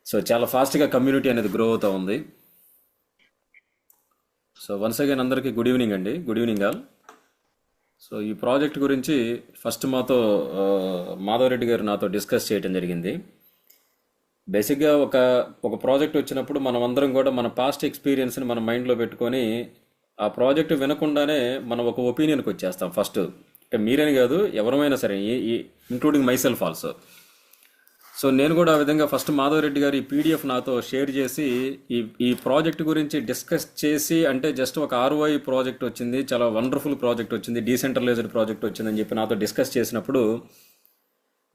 So చాలా ఫాస్ట్గా community అనేది గ్రో అవుతూ ఉంది. సో వన్స్ అగైన్ అందరికీ గుడ్ ఈవినింగ్ అండి, గుడ్ ఈవినింగ్ ఆల్. సో ఈ ప్రాజెక్ట్ గురించి ఫస్ట్ మాతో మాధవరెడ్డి గారు నాతో డిస్కస్ చేయడం జరిగింది. బేసిక్గా ఒక ప్రాజెక్ట్ వచ్చినప్పుడు మనం అందరం కూడా మన పాస్ట్ ఎక్స్పీరియన్స్ని మన మైండ్లో పెట్టుకొని ఆ ప్రాజెక్ట్ వినకుండానే మనం ఒక ఒపీనియన్కి వచ్చేస్తాం ఫస్ట్. అంటే మీరని కాదు, ఎవరమైనా సరే, ఇంక్లూడింగ్ మైసెల్ఫ్ ఆల్సో. సో నేను కూడా ఆ విధంగా ఫస్ట్ మాధవరెడ్డి గారు ఈ పీడిఎఫ్ నాతో షేర్ చేసి ఈ ఈ ప్రాజెక్ట్ గురించి డిస్కస్ చేసి, అంటే జస్ట్ ఒక ఆర్ఓఐ ప్రాజెక్ట్ వచ్చింది, చాలా వండర్ఫుల్ ప్రాజెక్ట్ వచ్చింది, డీసెంట్రలైజ్డ్ ప్రాజెక్ట్ వచ్చిందని చెప్పి నాతో డిస్కస్ చేసినప్పుడు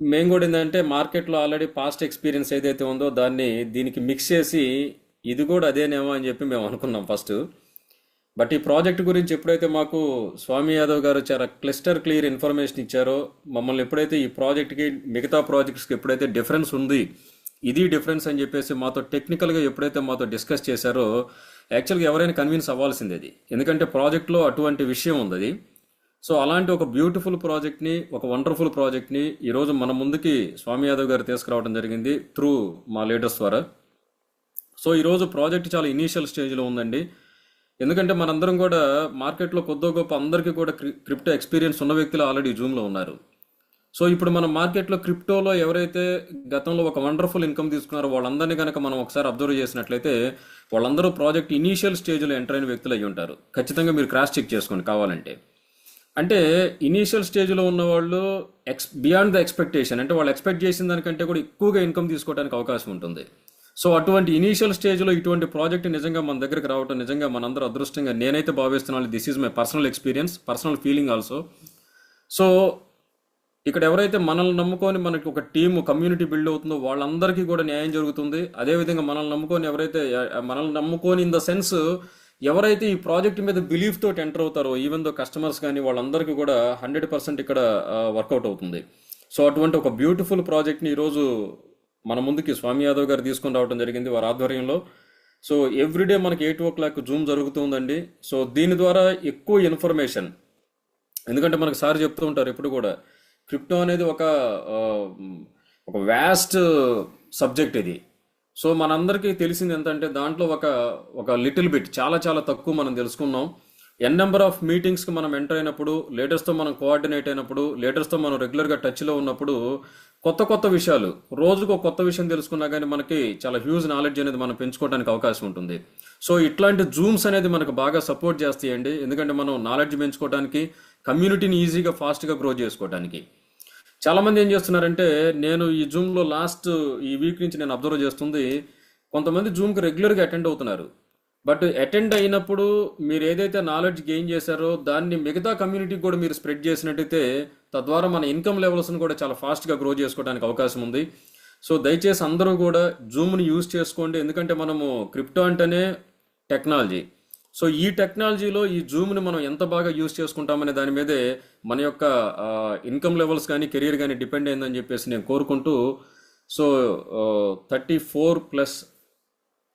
మేము కూడా ఏంటంటే మార్కెట్లో ఆల్రెడీ పాస్ట్ ఎక్స్పీరియన్స్ ఏదైతే ఉందో దాన్ని దీనికి మిక్స్ చేసి ఇది కూడా అదేనేమో అని చెప్పి మేము అనుకున్నాం ఫస్ట్. బట్ ఈ ప్రాజెక్ట్ గురించి ఎప్పుడైతే మాకు స్వామి యాదవ్ గారు చాలా క్లిస్టర్ క్లియర్ ఇన్ఫర్మేషన్ ఇచ్చారో, మమ్మల్ని ఎప్పుడైతే ఈ ప్రాజెక్ట్కి మిగతా ప్రాజెక్ట్స్కి ఎప్పుడైతే డిఫరెన్స్ ఉంది, ఇది డిఫరెన్స్ అని చెప్పేసి మాతో టెక్నికల్గా ఎప్పుడైతే మాతో డిస్కస్ చేశారో, యాక్చువల్గా ఎవరైనా కన్విన్స్ అవ్వాల్సింది అది. ఎందుకంటే ప్రాజెక్ట్లో అటువంటి విషయం ఉంది అది. సో అలాంటి ఒక బ్యూటిఫుల్ ప్రాజెక్ట్ని, ఒక వండర్ఫుల్ ప్రాజెక్ట్ని ఈరోజు మన ముందుకి స్వామి యాదవ్ గారు తీసుకురావడం జరిగింది త్రూ మా లీడర్స్ ద్వారా. సో ఈరోజు ప్రాజెక్ట్ చాలా ఇనీషియల్ స్టేజ్లో ఉందండి. ఎందుకంటే మనందరం కూడా మార్కెట్లో కొద్దో గొప్ప అందరికీ కూడా క్రిప్టో ఎక్స్పీరియన్స్ ఉన్న వ్యక్తులు ఆల్రెడీ జూమ్లో ఉన్నారు. సో ఇప్పుడు మనం మార్కెట్లో క్రిప్టోలో ఎవరైతే గతంలో ఒక వండర్ఫుల్ ఇన్కమ్ తీసుకున్నారో వాళ్ళందరినీ కనుక మనం ఒకసారి అబ్జర్వ్ చేసినట్లయితే వాళ్ళందరూ ప్రాజెక్ట్ ఇనీషియల్ స్టేజ్లో ఎంటర్ అయిన వ్యక్తులు అయ్యి ఉంటారు. ఖచ్చితంగా మీరు క్రాస్ చెక్ చేసుకోండి కావాలంటే. అంటే ఇనీషియల్ స్టేజ్లో ఉన్న వాళ్ళు బియాండ్ ద ఎక్స్పెక్టేషన్, అంటే వాళ్ళు ఎక్స్పెక్ట్ చేసిన దానికంటే కూడా ఎక్కువగా ఇన్కమ్ తీసుకోవడానికి అవకాశం ఉంటుంది. సో అటువంటి ఇనీషియల్ స్టేజ్లో ఇటువంటి ప్రాజెక్ట్ నిజంగా మన దగ్గరికి రావటం నిజంగా మనందరూ అదృష్టంగా నేనైతే భావిస్తున్నాను. This is my personal experience, personal feeling also. So ఇక్కడ ఎవరైతే మనల్ని నమ్ముకొని మనకి ఒక టీమ్ కమ్యూనిటీ బిల్డ్ అవుతుందో వాళ్ళందరికీ కూడా న్యాయం జరుగుతుంది. అదేవిధంగా మనల్ని నమ్ముకొని ఇన్ ద సెన్స్ ఎవరైతే ఈ ప్రాజెక్ట్ మీద బిలీఫ్ తోటి ఎంటర్ అవుతారో, ఈవెన్ దో కస్టమర్స్ కానీ, వాళ్ళందరికీ కూడా 100% ఇక్కడ వర్కౌట్ అవుతుంది. సో అటువంటి ఒక బ్యూటిఫుల్ ప్రాజెక్ట్ని ఈరోజు మన ముందుకి స్వామి యాదవ్ గారు తీసుకొని రావడం జరిగింది వారి ఆధ్వర్యంలో. సో ఎవ్రీడే మనకి 8 o'clock జూమ్ జరుగుతుందండి. సో దీని ద్వారా ఎక్కువ ఇన్ఫర్మేషన్, ఎందుకంటే మనకు సార్ చెప్తూ ఉంటారు ఎప్పుడు కూడా క్రిప్టో అనేది ఆ, ఒక వ్యాస్ట్ సబ్జెక్ట్ ఇది. సో మనందరికీ తెలిసింది ఏంటంటే దాంట్లో ఒక లిటిల్ బిట్, చాలా చాలా తక్కువ మనం తెలుసుకున్నాం. నెంబర్ ఆఫ్ మీటింగ్స్కి మనం ఎంటర్ అయినప్పుడు, లీడర్స్తో మనం కోఆర్డినేట్ అయినప్పుడు, లీడర్స్తో మనం రెగ్యులర్గా టచ్లో ఉన్నప్పుడు కొత్త కొత్త విషయాలు, రోజుకు ఒక కొత్త విషయం తెలుసుకున్నా కానీ మనకి చాలా హ్యూజ్ నాలెడ్జ్ అనేది మనం పెంచుకోవడానికి అవకాశం ఉంటుంది. సో ఇట్లాంటి జూమ్స్ అనేది మనకు బాగా సపోర్ట్ చేస్తాయండి. ఎందుకంటే మనం నాలెడ్జ్ పెంచుకోవడానికి, కమ్యూనిటీని ఈజీగా ఫాస్ట్గా గ్రో చేసుకోవడానికి. చాలామంది ఏం చేస్తున్నారంటే, నేను ఈ జూమ్లో ఈ వీక్ నుంచి నేను అబ్జర్వ్ చేస్తుంది, కొంతమంది జూమ్కి రెగ్యులర్గా అటెండ్ అవుతున్నారు. బట్ అటెండ్ అయినప్పుడు మీరు ఏదైతే నాలెడ్జ్ గెయిన్ చేశారో దాన్ని మిగతా కమ్యూనిటీకి కూడా మీరు స్ప్రెడ్ చేసినట్టయితే తద్వారా మన ఇన్కమ్ లెవెల్స్ని కూడా చాలా ఫాస్ట్గా గ్రో చేసుకోవడానికి అవకాశం ఉంది. సో దయచేసి అందరూ కూడా జూమ్ని యూజ్ చేసుకోండి. ఎందుకంటే మనము క్రిప్టో అంటేనే టెక్నాలజీ. సో ఈ టెక్నాలజీలో ఈ జూమ్ని మనం ఎంత బాగా యూజ్ చేసుకుంటామనే దాని మీదే మన యొక్క ఇన్కమ్ లెవెల్స్ కానీ కెరీర్ కానీ డిపెండ్ అయిందని చెప్పేసి నేను కోరుకుంటూ, సో 34+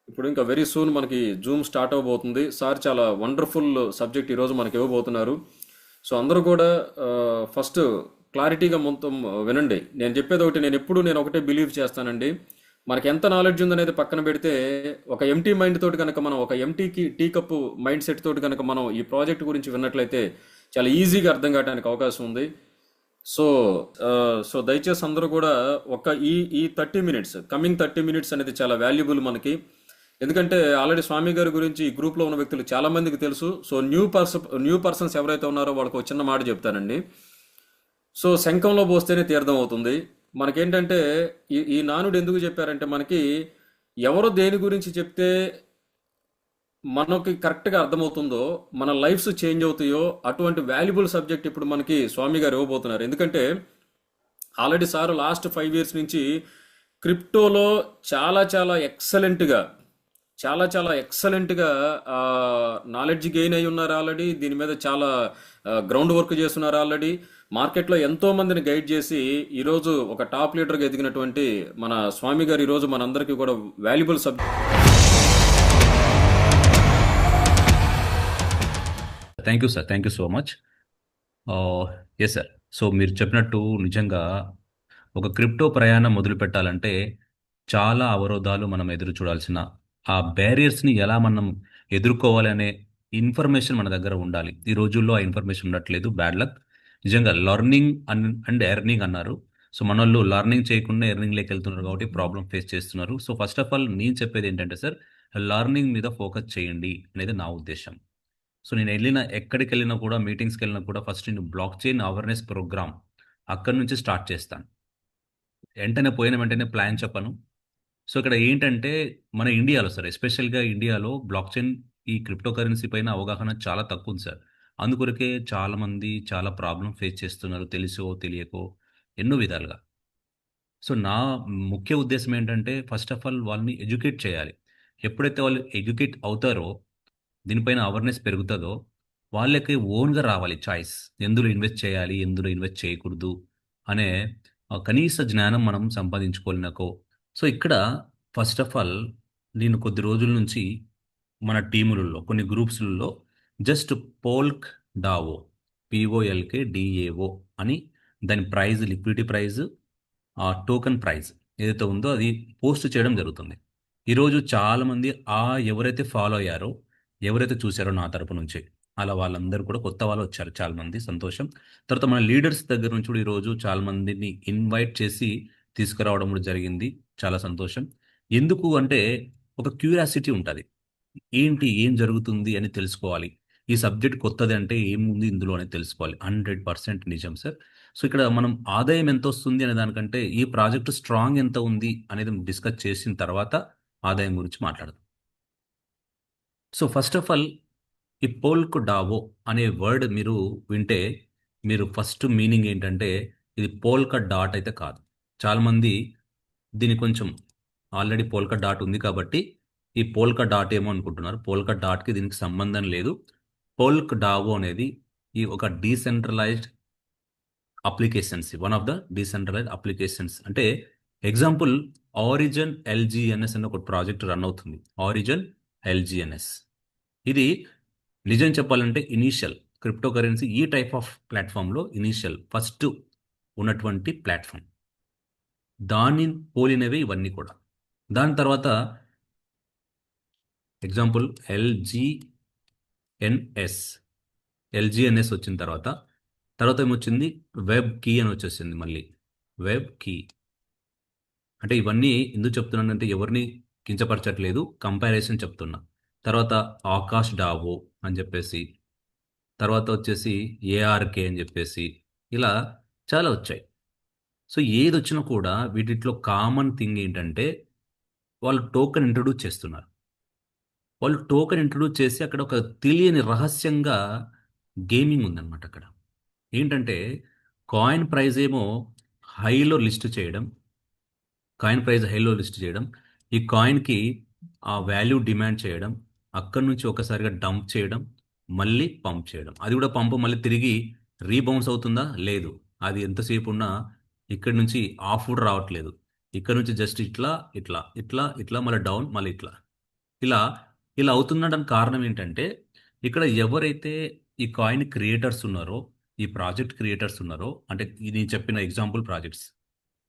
ఇప్పుడు ఇంకా వెరీ సూన్ మనకి జూమ్ స్టార్ట్ అవబోతుంది. సార్ చాలా వండర్ఫుల్ సబ్జెక్ట్ ఈరోజు మనకి ఇవ్వబోతున్నారు. సో అందరూ కూడా ఫస్ట్ క్లారిటీగా మొత్తం వినండి. నేను చెప్పేది ఒకటి, నేను ఒకటే బిలీవ్ చేస్తానండి. మనకి ఎంత నాలెడ్జ్ ఉందనేది పక్కన పెడితే, ఒక ఎంటీ మైండ్ తోటి కనుక మనం, ఒక టీ కప్ మైండ్ సెట్ తోటి కనుక మనం ఈ ప్రాజెక్ట్ గురించి విన్నట్లయితే చాలా ఈజీగా అర్థం కావడానికి అవకాశం ఉంది. సో సో దయచేసి అందరూ కూడా ఈ 30 minutes, కమింగ్ 30 minutes అనేది చాలా వాల్యుబుల్ మనకి. ఎందుకంటే ఆల్రెడీ స్వామి గారి గురించి ఈ గ్రూప్లో ఉన్న వ్యక్తులు చాలా మందికి తెలుసు. సో న్యూ పర్సన్స్ ఎవరైతే ఉన్నారో వాళ్ళకి ఒక చిన్న మాట చెప్తానండి. సో శంఖంలో పోస్తేనే తీర్థం అవుతుంది. మనకేంటంటే ఈ నానుడు ఎందుకు చెప్పారంటే, మనకి ఎవరో దేని గురించి చెప్తే మనకి కరెక్ట్గా అర్థమవుతుందో, మన లైఫ్స్ చేంజ్ అవుతాయో అటువంటి వాల్యుబుల్ సబ్జెక్ట్ ఇప్పుడు మనకి స్వామి గారు ఇవ్వబోతున్నారు. ఎందుకంటే ఆల్రెడీ సార్ లాస్ట్ 5 years నుంచి క్రిప్టోలో చాలా చాలా ఎక్సలెంట్గా నాలెడ్జ్ గెయిన్ అయి ఉన్నారు ఆల్రెడీ. దీని మీద చాలా గ్రౌండ్ వర్క్ చేస్తున్నారు ఆల్రెడీ. మార్కెట్లో ఎంతో మందిని గైడ్ చేసి ఈరోజు ఒక టాప్ లీడర్గా ఎదిగినటువంటి మన స్వామి గారు ఈరోజు మనందరికీ కూడా valuable subject. Thank you sir, thank you so much. Yes sir. So మీరు చెప్పినట్టు నిజంగా ఒక క్రిప్టో ప్రయాణం మొదలు పెట్టాలంటే చాలా అవరోధాలు మనం ఎదురు చూడాల్సిన ఆ బ్యారియర్స్ని ఎలా మనం ఎదుర్కోవాలి అనే ఇన్ఫర్మేషన్ మన దగ్గర ఉండాలి. ఈ రోజుల్లో ఆ ఇన్ఫర్మేషన్ ఉండట్లేదు. Bad luck. నిజంగా లెర్నింగ్ అండ్ ఎర్నింగ్ అన్నారు. సో మనోళ్ళు లెర్నింగ్ చేయకుండా ఎర్నింగ్లోకి వెళ్తున్నారు కాబట్టి ప్రాబ్లం ఫేస్ చేస్తున్నారు. సో ఫస్ట్ ఆఫ్ ఆల్ నేను చెప్పేది ఏంటంటే సార్, లెర్నింగ్ మీద ఫోకస్ చేయండి అనేది నా ఉద్దేశం. సో నేను ఎక్కడికి వెళ్ళినా కూడా, మీటింగ్స్కి వెళ్ళినా కూడా ఫస్ట్ నేను బ్లాక్ చైన్ అవేర్నెస్ ప్రోగ్రామ్ అక్కడి నుంచి స్టార్ట్ చేస్తాను. వెంటనే ప్లాన్ చెప్పను. సో ఇక్కడ ఏంటంటే మన ఇండియాలో సార్, ఎస్పెషల్గా ఇండియాలో బ్లాక్ చైన్ ఈ క్రిప్టో కరెన్సీ పైన అవగాహన చాలా తక్కువ ఉంది సార్. అందుకొరకే చాలా మంది చాలా ప్రాబ్లం ఫేస్ చేస్తున్నారు, తెలుసో తెలియకో ఎన్నో విధాలుగా. సో నా ముఖ్య ఉద్దేశం ఏంటంటే ఫస్ట్ ఆఫ్ ఆల్ వాళ్ళని ఎడ్యుకేట్ చేయాలి. ఎప్పుడైతే వాళ్ళు ఎడ్యుకేట్ అవుతారో, దీనిపైన అవేర్నెస్ పెరుగుతుందో, వాళ్ళకి ఓన్గా రావాలి చాయిస్. ఎందులో ఇన్వెస్ట్ చేయాలి, ఎందులో ఇన్వెస్ట్ చేయకూడదు అనే కనీస జ్ఞానం మనం సంపాదించుకోలేనకో. సో ఇక్కడ ఫస్ట్ ఆఫ్ ఆల్ నేను కొద్ది రోజుల నుంచి మన టీములలో కొన్ని గ్రూప్స్లలో జస్ట్ పోల్క్ డావో, పిఓఎల్కే డిఏఓ అని దాని ప్రైజ్, లిక్విడిటీ ప్రైజ్, ఆ టోకెన్ ప్రైజ్ ఏదైతే ఉందో అది పోస్ట్ చేయడం జరుగుతుంది. ఈరోజు చాలామంది ఎవరైతే ఫాలో అయ్యారో, ఎవరైతే చూశారో నా తరపు నుంచి, అలా వాళ్ళందరూ కూడా కొత్త వాళ్ళు వచ్చారు చాలామంది, సంతోషం. తర్వాత మన లీడర్స్ దగ్గర నుంచి కూడా ఈరోజు చాలా మందిని ఇన్వైట్ చేసి తీసుకురావడం కూడా జరిగింది. చాలా సంతోషం. ఎందుకు అంటే ఒక క్యూరియాసిటీ ఉంటుంది. ఏంటి, ఏం జరుగుతుంది అని తెలుసుకోవాలి. ఈ సబ్జెక్ట్ కొత్తది అంటే ఏముంది ఇందులో అని తెలుసుకోవాలి. 100% నిజం సార్. సో ఇక్కడ మనం ఆదాయం ఎంత వస్తుంది అనే దానికంటే ఈ ప్రాజెక్ట్ స్ట్రాంగ్ ఎంత ఉంది అనేది డిస్కస్ చేసిన తర్వాత ఆదాయం గురించి మాట్లాడదాం. సో ఫస్ట్ ఆఫ్ ఆల్ ఈ పోల్క్ డావో అనే వర్డ్ మీరు వింటే, మీరు ఫస్ట్ మీనింగ్ ఏంటంటే ఇది పోల్క డాట్ అయితే కాదు. చాలామంది దీని కొంచెం ఆల్రెడీ పోల్క డాట్ ఉంది కాబట్టి ఈ పోల్క డాట్ ఏమో అనుకుంటున్నారు. పోల్క డాట్కి దీనికి సంబంధం లేదు. పోల్క్ డావో అనేది ఈ ఒక decentralised applications, one of the decentralised applications. అంటే ఎగ్జాంపుల్, ఆరిజిన్ ఎల్జిఎన్ఎస్ అనే ఒక ప్రాజెక్ట్ రన్ అవుతుంది. ఆరిజిన్ ఎల్జిఎన్ఎస్ ఇది నిజం చెప్పాలంటే ఇనీషియల్ క్రిప్టో కరెన్సీ ఈ టైప్ ఆఫ్ ప్లాట్ఫామ్లో ఇనీషియల్ ఫస్ట్ ఉన్నటువంటి ప్లాట్ఫామ్. దాన్ని పోలినవే ఇవన్నీ కూడా. దాని తర్వాత ఎగ్జాంపుల్ ఎల్జిఎన్ఎస్, ఎల్జిఎన్ఎస్ వచ్చిన తర్వాత తర్వాత ఏమొచ్చింది, వెబ్ కీ అని వచ్చేసింది. మళ్ళీ వెబ్ కీ అంటే ఇవన్నీ ఎందుకు చెప్తున్నానంటే ఎవరిని కించపరచట్లేదు, కంపారిజన్ చెప్తున్నా. తర్వాత ఆకాష్ డావో అని చెప్పేసి, తర్వాత వచ్చేసి ఏఆర్కే అని చెప్పేసి, ఇలా చాలా వచ్చాయి. సో ఏది వచ్చినా కూడా వీటిలో కామన్ థింగ్ ఏంటంటే వాళ్ళు టోకెన్ ఇంట్రొడ్యూస్ చేస్తున్నారు. వాళ్ళు టోకెన్ ఇంట్రొడ్యూస్ చేసి అక్కడ ఒక తెలియని రహస్యంగా గేమింగ్ ఉందన్నమాట అక్కడ. ఏంటంటే కాయిన్ ప్రైస్ ఏమో హైలో లిస్ట్ చేయడం, కాయిన్ ప్రైస్ హైలో లిస్ట్ చేయడం, ఈ కాయిన్కి ఆ వాల్యూ డిమాండ్ చేయడం, అక్కడి నుంచి ఒకసారిగా డంప్ చేయడం, మళ్ళీ పంప్ చేయడం. అది కూడా పంపు మళ్ళీ తిరిగి రీబౌన్స్ అవుతుందా? లేదు. అది ఎంతసేపు ఉన్నా ఇక్కడి నుంచి ఆఫ్ కూడా రావట్లేదు. ఇక్కడ నుంచి జస్ట్ ఇట్లా ఇట్లా ఇట్లా ఇట్లా మళ్ళీ డౌన్, మళ్ళీ ఇట్లా ఇలా ఇలా అవుతుండడానికి కారణం ఏంటంటే ఇక్కడ ఎవరైతే ఈ కాయిన్ క్రియేటర్స్ ఉన్నారో, ఈ ప్రాజెక్ట్ క్రియేటర్స్ ఉన్నారో, అంటే ఇది నేను చెప్పిన ఎగ్జాంపుల్ ప్రాజెక్ట్స్,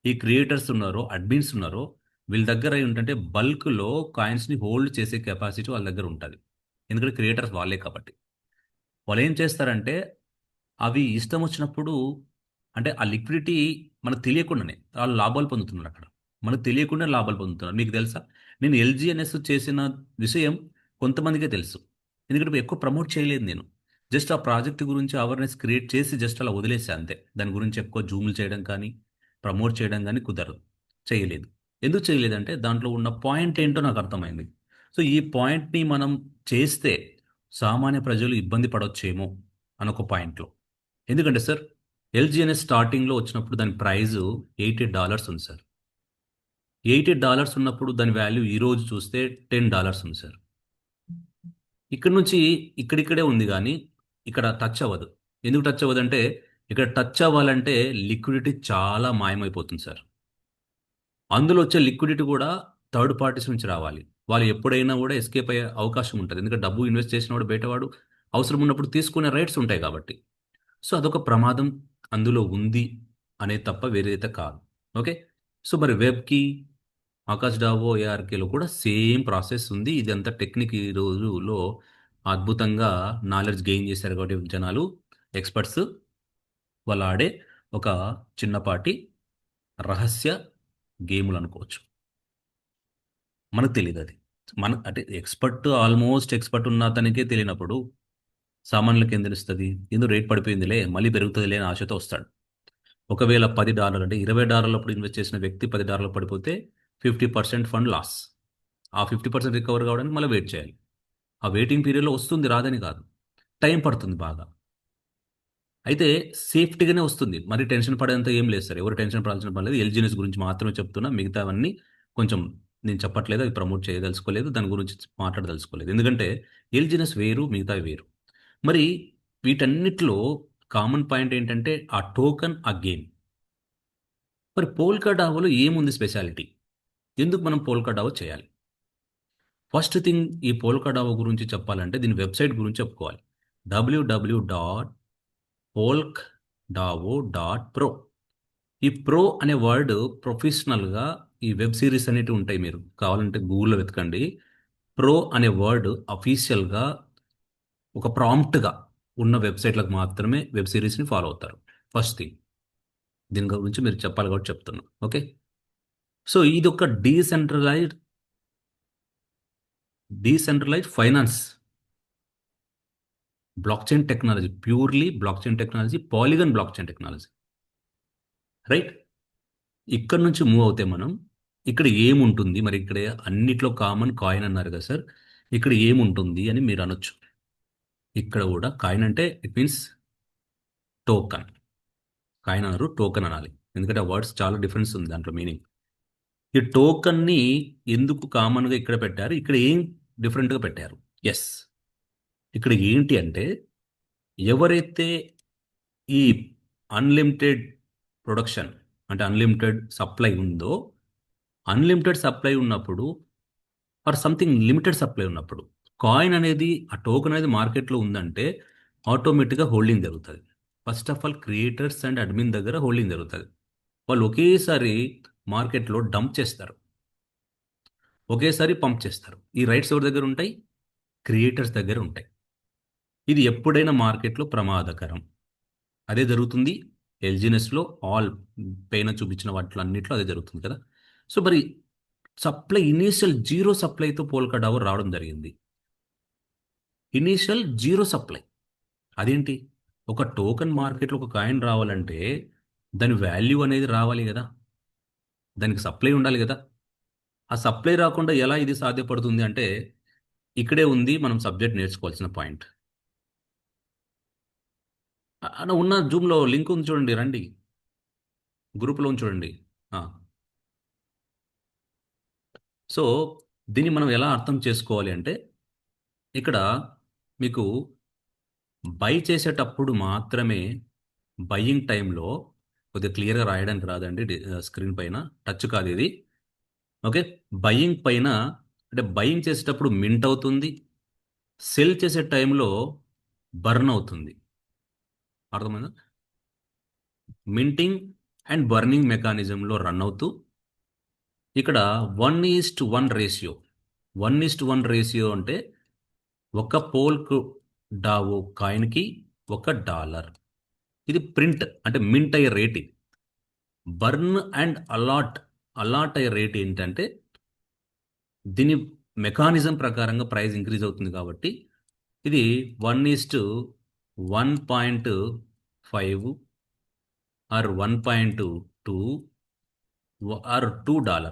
ఈ క్రియేటర్స్ ఉన్నారో, అడ్మిన్స్ ఉన్నారో, వీళ్ళ దగ్గర ఏంటంటే బల్క్లో కాయిన్స్ని హోల్డ్ చేసే కెపాసిటీ వాళ్ళ దగ్గర ఉంటుంది. ఎందుకంటే క్రియేటర్స్ వాళ్ళే కాబట్టి. వాళ్ళు ఏం చేస్తారంటే అవి ఇష్టం వచ్చినప్పుడు, అంటే ఆ లిక్విడిటీ మనకు తెలియకుండానే వాళ్ళు లాభాలు పొందుతున్నారు అక్కడ. మనకు తెలియకుండా లాభాలు పొందుతున్నారు. మీకు తెలుసా, నేను ఎల్జీఎన్ఎస్ చేసిన విషయం కొంతమందికే తెలుసు. ఎందుకంటే ఎక్కువ ప్రమోట్ చేయలేదు నేను. జస్ట్ ఆ ప్రాజెక్ట్ గురించి అవేర్నెస్ క్రియేట్ చేసి జస్ట్ అలా వదిలేసా అంతే. దాని గురించి ఎక్కువ జూములు చేయడం కానీ, ప్రమోట్ చేయడం కానీ కుదరదు, చేయలేదు. ఎందుకు చేయలేదంటే దాంట్లో ఉన్న పాయింట్ ఏంటో నాకు అర్థమైంది. సో ఈ పాయింట్ని మనం చేస్తే సామాన్య ప్రజలు ఇబ్బంది పడవచ్చేమో అనొక పాయింట్లో. ఎందుకంటే సార్, ఎల్జీఎన్ఎస్ స్టార్టింగ్లో వచ్చినప్పుడు దాని ప్రైస్ $80 ఉంది సార్. $80 ఉన్నప్పుడు దాని వాల్యూ ఈరోజు చూస్తే $10 ఉంది సార్. ఇక్కడ నుంచి ఇక్కడిక్కడే ఉంది కానీ ఇక్కడ టచ్ అవ్వదు. ఎందుకు టచ్ అవ్వదు అంటే ఇక్కడ టచ్ అవ్వాలంటే లిక్విడిటీ చాలా మాయమైపోతుంది సార్. అందులో వచ్చే లిక్విడిటీ కూడా థర్డ్ పార్టీస్ నుంచి రావాలి. వాళ్ళు ఎప్పుడైనా కూడా ఎస్కేప్ అయ్యే అవకాశం ఉంటుంది. ఎందుకంటే డబ్బు ఇన్వెస్ట్ చేసిన వాడు బయటవాడు అవసరం ఉన్నప్పుడు తీసుకునే రైట్స్ ఉంటాయి కాబట్టి. సో అదొక ప్రమాదం అందులో ఉంది అనే తప్ప వేరేదైతే కాదు. ఓకే. సో మరి వెబ్కి ఆకాష్ డావో ఏఆర్కేలో కూడా సేమ్ ప్రాసెస్ ఉంది. ఇదంతా టెక్నిక్ ఈ రోజులో అద్భుతంగా నాలెడ్జ్ గెయిన్ చేశారు కాబట్టి జనాలు, ఎక్స్పర్ట్స్, వాళ్ళు ఆడే ఒక చిన్నపాటి రహస్య గేములు అనుకోవచ్చు. మనకు తెలియదు అది. మన అంటే ఎక్స్పర్ట్, ఆల్మోస్ట్ ఎక్స్పర్ట్ ఉన్న అతనికే తెలియనప్పుడు సామాన్యులకి ఏం తెలుస్తుంది? ఏదో రేట్ పడిపోయిందిలే మళ్ళీ పెరుగుతుందిలే అని ఆశతో వస్తాడు. ఒకవేళ $10 అంటే $20 అప్పుడు ఇన్వెస్ట్ చేసిన వ్యక్తి $10 పడిపోతే 50% ఫండ్ లాస్. ఆ 50% రికవర్ కావడానికి మళ్ళీ వెయిట్ చేయాలి. ఆ వెయిటింగ్ పీరియడ్లో వస్తుంది, రాదని కాదు, టైం పడుతుంది బాగా. అయితే సేఫ్టీగానే వస్తుంది. మరి టెన్షన్ పడేంత ఏం లేదు సార్. ఎవరు టెన్షన్ పడాల్సిన పని లేదు. ఎల్జీఎస్ గురించి మాత్రమే చెప్తున్నా. మిగతావన్నీ కొంచెం నేను చెప్పట్లేదు, అవి ప్రమోట్ చేయదలుచుకోలేదు, దాని గురించి మాట్లాడదలుచుకోలేదు. ఎందుకంటే ఎల్జీఎస్ వేరు, మిగతావి వేరు. మరి వీటన్నిటిలో కామన్ పాయింట్ ఏంటంటే ఆ టోకన్, ఆ గేమ్. మరి పోల్కా డావోలో ఏముంది స్పెషాలిటీ? ఎందుకు మనం పోల్కా డావో చేయాలి? ఫస్ట్ థింగ్, ఈ పోల్కా డావో గురించి చెప్పాలంటే దీని వెబ్సైట్ గురించి చెప్పుకోవాలి. www.polkdavo.pro. ఈ ప్రో అనే వర్డ్ ప్రొఫెషనల్గా ఈ వెబ్ సిరీస్ అనేటివి ఉంటాయి, మీరు కావాలంటే గూగుల్లో వెతకండి. ప్రో అనే వర్డ్ అఫీషియల్గా ఒక ప్రాంప్ట్గా ఉన్న వెబ్సైట్లకు మాత్రమే వెబ్ సిరీస్ని ఫాలో అవుతారు. ఫస్ట్ థింగ్, దీని గురించి మీరు చెప్పాలి కాబట్టి చెప్తున్నా. ఓకే, సో ఇది ఒక decentralised finance block chain technology, purely block chain technology, polygon block chain technology, right? ఇక్కడ నుంచి మూవ్ అవుతే మనం ఇక్కడ ఏముంటుంది మరి? ఇక్కడ అన్నిట్లో కామన్ కాయిన్ అన్నారు కదా సార్, ఇక్కడ ఏముంటుంది అని మీరు అనొచ్చు. ఇక్కడ కూడా కాయిన్ అంటే ఇట్ మీన్స్ టోకన్. కాయిన్ అనరు, టోకన్ అనాలి. ఎందుకంటే ఆ వర్డ్స్ చాలా డిఫరెన్స్ ఉంది దాంట్లో మీనింగ్. ఈ టోకన్ని ఎందుకు కామన్గా ఇక్కడ పెట్టారు, ఇక్కడ ఏం డిఫరెంట్గా పెట్టారు? ఎస్, ఇక్కడ ఏంటి అంటే ఎవరైతే ఈ అన్లిమిటెడ్ ప్రొడక్షన్ అంటే అన్లిమిటెడ్ సప్లై ఉందో, అన్లిమిటెడ్ సప్లై ఉన్నప్పుడు ఆర్ సంథింగ్ లిమిటెడ్ సప్లై ఉన్నప్పుడు కాయిన్ అనేది, ఆ టోకెన్ అనేది మార్కెట్లో ఉందంటే ఆటోమేటిక్గా హోల్డింగ్ జరుగుతుంది. First of all creators and admin దగ్గర హోల్డింగ్ జరుగుతుంది. వాళ్ళు ఒకేసారి మార్కెట్లో డంప్ చేస్తారు, ఒకేసారి పంప్ చేస్తారు. ఈ రైట్స్ ఎవరి దగ్గర ఉంటాయి? క్రియేటర్స్ దగ్గర ఉంటాయి. ఇది ఎప్పుడైనా మార్కెట్లో ప్రమాదకరం. అదే జరుగుతుంది ఎల్జీఎస్లో, ఆల్ పైన చూపించిన వాటిలో అన్నిట్లో అదే జరుగుతుంది కదా. సో మరి సప్లై ఇనీషియల్ జీరో సప్లైతో పోల్కా డావో రావడం జరిగింది. Initial zero supply. అదేంటి? ఒక టోకెన్ మార్కెట్లో ఒక కాయిన్ రావాలంటే దాని వాల్యూ అనేది రావాలి కదా, దానికి సప్లై ఉండాలి కదా. ఆ సప్లై రాకుండా ఎలా ఇది సాధ్యపడుతుంది అంటే ఇక్కడే ఉంది మనం సబ్జెక్ట్ నేర్చుకోవాల్సిన పాయింట్. అన్న ఉన్న జూమ్లో లింక్ ఉంది చూడండి, రండి గ్రూప్లో ఉంది చూడండి. ఆ. సో దీన్ని మనం ఎలా అర్థం చేసుకోవాలి అంటే ఇక్కడ మీకు బై చేసేటప్పుడు మాత్రమే, బయ్యింగ్ టైంలో కొద్దిగా క్లియర్గా రాయడానికి రాదండి, స్క్రీన్ పైన టచ్ కాదు ఇది. ఓకే, బయ్యింగ్ పైన అంటే బయ్యింగ్ చేసేటప్పుడు మింట్ అవుతుంది, సెల్ చేసే టైంలో బర్న్ అవుతుంది. అర్థమైందా? మింటింగ్ అండ్ బర్నింగ్ మెకానిజంలో రన్ అవుతూ ఇక్కడ 1:1 రేషియో. 1:1 రేషియో అంటే ఒక పోల్కు డావో కాయిన్కి $1. ఇది ప్రింట్ అంటే మింట్ అయ్యే రేట్. ఇది బర్న్ అండ్ అలాట్ అయ్యే రేట్ ఏంటంటే దీని మెకానిజం ప్రకారంగా ప్రైస్ ఇంక్రీజ్ అవుతుంది కాబట్టి ఇది 1:1.5 ఆర్ 1.2 ఆర్ $2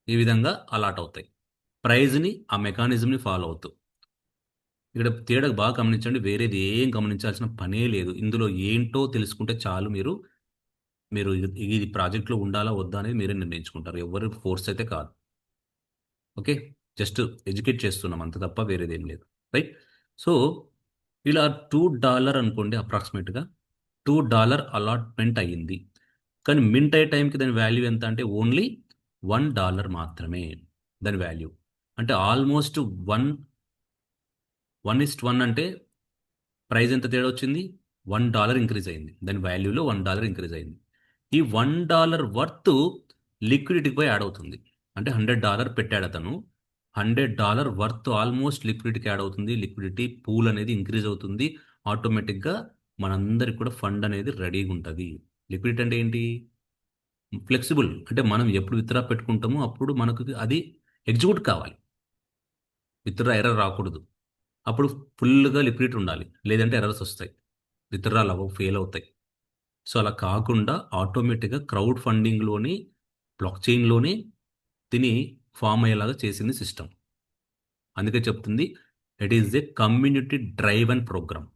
ఈ విధంగా అలాట్ అవుతాయి. ప్రైజ్ని ఆ మెకానిజంని ఫాలో అవుతూ. ఇక్కడ తేడా బాగా గమనించండి, వేరేది ఏం గమనించాల్సిన పనే లేదు. ఇందులో ఏంటో తెలుసుకుంటే చాలు. మీరు మీరు ఇది ప్రాజెక్ట్లో ఉండాలా వద్దా అనేది మీరే నిర్ణయించుకుంటారు. ఎవరు ఫోర్స్ అయితే కాదు. ఓకే, జస్ట్ ఎడ్యుకేట్ చేస్తున్నాం అంత తప్ప వేరేదేం లేదు, రైట్? సో ఇలా $2 అనుకోండి, అప్రాక్సిమేట్గా $2 అలాట్మెంట్ అయ్యింది. కానీ మింట్ అయ్యే టైంకి దాని వాల్యూ ఎంత అంటే ఓన్లీ $1 మాత్రమే దాని వాల్యూ. అంటే ఆల్మోస్ట్ 1:1 అంటే ప్రైస్ ఎంత తేడా వచ్చింది? $1 ఇంక్రీజ్ అయింది, దాని వాల్యూలో $1 ఇంక్రీజ్ అయింది. ఈ $1 వర్త్ లిక్విడిటీకి పోయి యాడ్ అవుతుంది. అంటే $100 పెట్టాడు అతను. $100 వర్త్ ఆల్మోస్ట్ లిక్విడిటీకి యాడ్ అవుతుంది. లిక్విడిటీ పూల్ అనేది ఇంక్రీజ్ అవుతుంది. ఆటోమేటిక్గా మనందరికి కూడా ఫండ్ అనేది రెడీగా ఉంటుంది. లిక్విడిటీ అంటే ఏంటి? ఫ్లెక్సిబుల్. అంటే మనం ఎప్పుడు విత్డ్రా పెట్టుకుంటామో అప్పుడు మనకు అది ఎగ్జిక్యూట్ కావాలి. విత్డ్రా ఎర్రర్ రాకూడదు. అప్పుడు ఫుల్గా లిక్విడిటీ ఉండాలి. లేదంటే ఎర్రర్స్ వస్తాయి, విత్డ్రాలు అవ్వవు, ఫెయిల్ అవుతాయి. సో అలా కాకుండా ఆటోమేటిక్గా క్రౌడ్ ఫండింగ్లోని బ్లాక్ చైన్లోనే దీన్ని ఫామ్ అయ్యేలాగా చేసింది సిస్టమ్. అందుకే చెప్తుంది it is a community drive and program.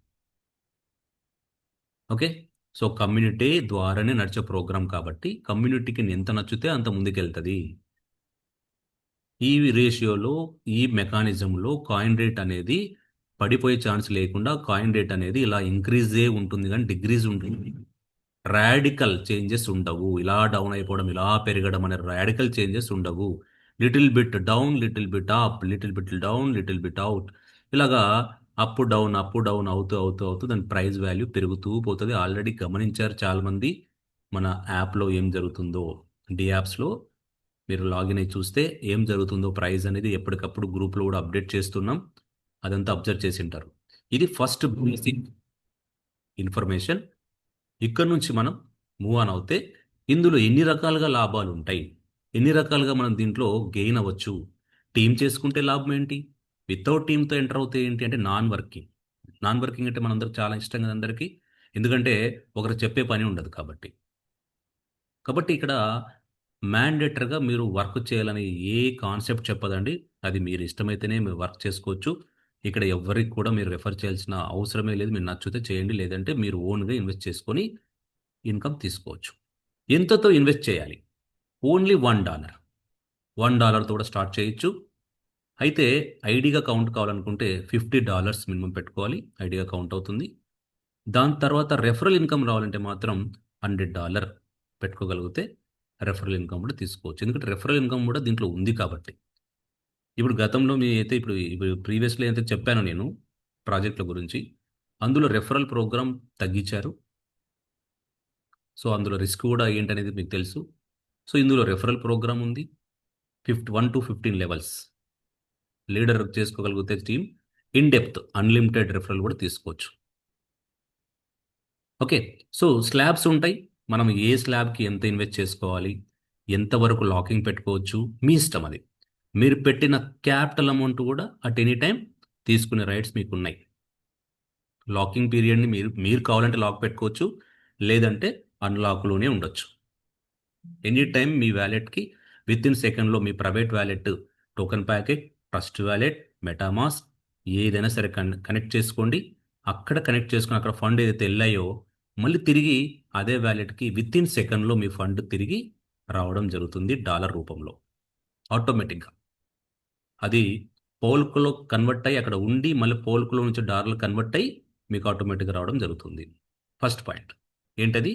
Okay. So community ద్వారానే నడిచే ప్రోగ్రామ్ కాబట్టి కమ్యూనిటీకి ఎంత నచ్చితే అంత ముందుకెళ్తుంది. ఈ రేషియోలో, ఈ మెకానిజంలో కాయిన్ రేట్ అనేది పడిపోయే ఛాన్స్ లేకుండా కాయిన్ రేట్ అనేది ఇలా ఇంక్రీజే ఉంటుంది, కానీ డిగ్రీజ్ ఉంటుంది. రాడికల్ చేంజెస్ ఉండవు. ఇలా డౌన్ అయిపోవడం, ఇలా పెరగడం అనే రాడికల్ చేంజెస్ ఉండవు. Little bit down, little bit up, little bit down, little bit out, ఇలాగా అప్ డౌన్ అప్ డౌన్ అవుతూ అవుతూ అవుతూ దాని ప్రైస్ వాల్యూ పెరుగుతూ పోతుంది. ఆల్రెడీ గమనించారు చాలామంది మన యాప్లో ఏం జరుగుతుందో. డి యాప్స్లో మీరు లాగిన్ అయి చూస్తే ఏం జరుగుతుందో, ప్రైస్ అనేది ఎప్పటికప్పుడు గ్రూప్లో కూడా అప్డేట్ చేస్తున్నాం. అదంతా అబ్జర్వ్ చేసి ఉంటారు. ఇది ఫస్ట్ బేసిక్ ఇన్ఫర్మేషన్. ఇక్కడ నుంచి మనం మూవ్ ఆన్ అవుతే ఇందులో ఎన్ని రకాలుగా లాభాలు ఉంటాయి, ఎన్ని రకాలుగా మనం దీంట్లో గెయిన్ అవ్వచ్చు. టీం చేసుకుంటే లాభం ఏంటి, వితౌట్ టీంతో ఎంటర్ అవుతే ఏంటి అంటే నాన్ వర్కింగ్. నాన్ వర్కింగ్ అంటే మనందరికి చాలా ఇష్టం కదా అందరికీ, ఎందుకంటే ఒకరు చెప్పే పని ఉండదు కాబట్టి. కాబట్టి ఇక్కడ మ్యాండేటరీగా మీరు వర్క్ చేయాలని ఏ కాన్సెప్ట్ చెప్పదండి. అది మీరు ఇష్టమైతేనే మీరు వర్క్ చేసుకోవచ్చు. ఇక్కడ ఎవరికి కూడా మీరు రెఫర్ చేయాల్సిన అవసరమే లేదు. మీరు నచ్చితే చేయండి, లేదంటే మీరు ఓన్గా ఇన్వెస్ట్ చేసుకొని ఇన్కమ్ తీసుకోవచ్చు. ఎంతతో ఇన్వెస్ట్ చేయాలి? ఓన్లీ $1. $1తో కూడా స్టార్ట్ చేయొచ్చు. అయితే ఐడిగా కౌంట్ కావాలనుకుంటే $50 మినిమం పెట్టుకోవాలి, ఐడిగా కౌంట్ అవుతుంది. దాని తర్వాత రెఫరల్ ఇన్కమ్ రావాలంటే మాత్రం $100 పెట్టుకోగలిగితే రెఫరల్ ఇన్కమ్ కూడా తీసుకోవచ్చు. ఎందుకంటే రెఫరల్ ఇన్కమ్ కూడా దీంట్లో ఉంది కాబట్టి. ఇప్పుడు గతంలో మీ అయితే ఇప్పుడు ఇప్పుడు ప్రీవియస్‌లో అయితే చెప్పాను నేను ప్రాజెక్ట్‌ల గురించి. అందులో రెఫరల్ ప్రోగ్రామ్ తగ్గించారు. సో అందులో రిస్క్ కూడా ఏంటనేది మీకు తెలుసు. సో ఇందులో రెఫరల్ ప్రోగ్రామ్ ఉంది. 1 to 15 లెవెల్స్ లీడర్ చేసుకోగలిగితే team in depth unlimited referral కూడా తీసుకోవచ్చు. ఓకే. సో స్లాబ్స్ ఉంటాయి. మనం ఏ స్లాబ్కి ఎంత ఇన్వెస్ట్ చేసుకోవాలి, ఎంతవరకు లాకింగ్ పెట్టుకోవచ్చు, మీ ఇష్టం అది. మీరు పెట్టిన క్యాపిటల్ అమౌంట్ కూడా అట్ ఎనీ టైం తీసుకునే రైట్స్ మీకు ఉన్నాయి. లాకింగ్ పీరియడ్ని మీరు మీరు కావాలంటే లాక్ పెట్టుకోవచ్చు, లేదంటే అన్లాక్లోనే ఉండొచ్చు. ఎనీ టైం మీ వ్యాలెట్కి విత్ ఇన్ సెకండ్లో మీ private wallet, TokenPocket, Trust Wallet, MetaMask ఏదైనా సరే కనెక్ట్ చేసుకోండి. అక్కడ కనెక్ట్ చేసుకుని అక్కడ ఫండ్ ఏదైతే వెళ్ళాయో మళ్ళీ తిరిగి అదే వ్యాలెట్కి విత్ ఇన్ సెకండ్లో మీ ఫండ్ తిరిగి రావడం జరుగుతుంది డాలర్ రూపంలో ఆటోమేటిక్గా. అది పోల్కులో కన్వర్ట్ అయ్యి అక్కడ ఉండి మళ్ళీ పోల్కులో నుంచి డాలర్లు కన్వర్ట్ అయ్యి మీకు ఆటోమేటిక్గా రావడం జరుగుతుంది. ఫస్ట్ పాయింట్ ఏంటది?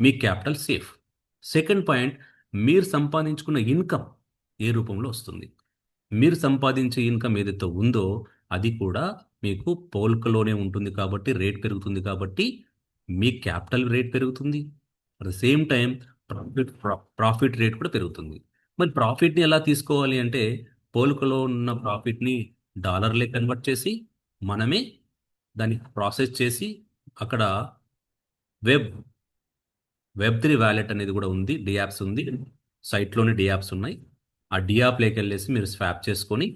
మీ క్యాపిటల్ సేఫ్. సెకండ్ పాయింట్, మీరు సంపాదించుకున్న ఇన్కమ్ ఏ రూపంలో వస్తుంది. మీరు సంపాదించే ఇన్కమ్ ఏదైతే ఉందో అది కూడా మీకు పోల్కలోనే ఉంటుంది కాబట్టి రేట్ పెరుగుతుంది కాబట్టి మీ క్యాపిటల్ రేట్ పెరుగుతుంది. At the same time profit rate కూడా పెరుగుతుంది. మరి ప్రాఫిట్ని ఎలా తీసుకోవాలి అంటే పోల్కలో ఉన్న ప్రాఫిట్ని డాలర్లే కన్వర్ట్ చేసి మనమే దాన్ని ప్రాసెస్ చేసి అక్కడ వెబ్ వెబ్3 వ్యాలెట్ అనేది కూడా ఉంది, డియాప్స్ ఉంది, సైట్లోని డియాప్స్ ఉన్నాయి. ఆ డియాప్లోకి వెళ్ళేసి మీరు స్వాప్ చేసుకొని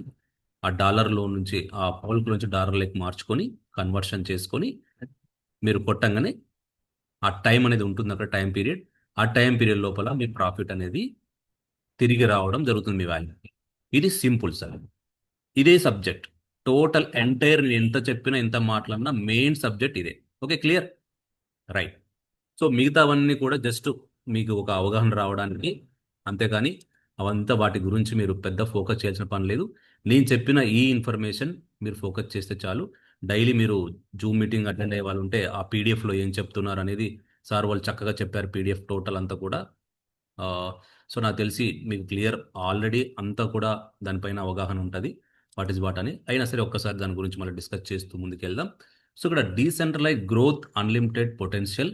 ఆ డాలర్లో నుంచి ఆ పౌల్క్ నుంచి డాలర్లోకి మార్చుకొని కన్వర్షన్ చేసుకొని మీరు కొట్టంగానే ఆ టైం అనేది ఉంటుంది అక్కడ టైం పీరియడ్. ఆ టైం పీరియడ్ లోపల మీ ప్రాఫిట్ అనేది తిరిగి రావడం జరుగుతుంది మీ వాల్యూకి. ఇది సింపుల్ సార్. ఇదే సబ్జెక్ట్ టోటల్ ఎంటైర్ ఎంత చెప్పినా ఎంత మాట్లాడినా మెయిన్ సబ్జెక్ట్ ఇదే. Okay, clear, right. సో మిగతావన్నీ కూడా జస్ట్ మీకు ఒక అవగాహన రావడానికి, అంతేకాని అవంతా వాటి గురించి మీరు పెద్ద ఫోకస్ చేయాల్సిన పని లేదు. నేను చెప్పిన ఈ ఇన్ఫర్మేషన్ మీరు ఫోకస్ చేస్తే చాలు. డైలీ మీరు జూమ్ మీటింగ్ అటెండ్ అయ్యే వాళ్ళు ఉంటే ఆ పీడిఎఫ్లో ఏం చెప్తున్నారు అనేది సార్ వాళ్ళు చక్కగా చెప్పారు, పీడిఎఫ్ టోటల్ అంతా కూడా. ఆ, సో నాకు తెలిసి మీకు క్లియర్ ఆల్రెడీ అంతా కూడా దానిపైన అవగాహన ఉంటుంది, వాట్ ఈస్ వాట్ అని. అయినా సరే ఒక్కసారి దాని గురించి మళ్ళీ డిస్కస్ చేస్తూ ముందుకెళ్దాం. సో ఇక్కడ డీసెంట్రలైజ్ గ్రోత్ అన్లిమిటెడ్ పొటెన్షియల్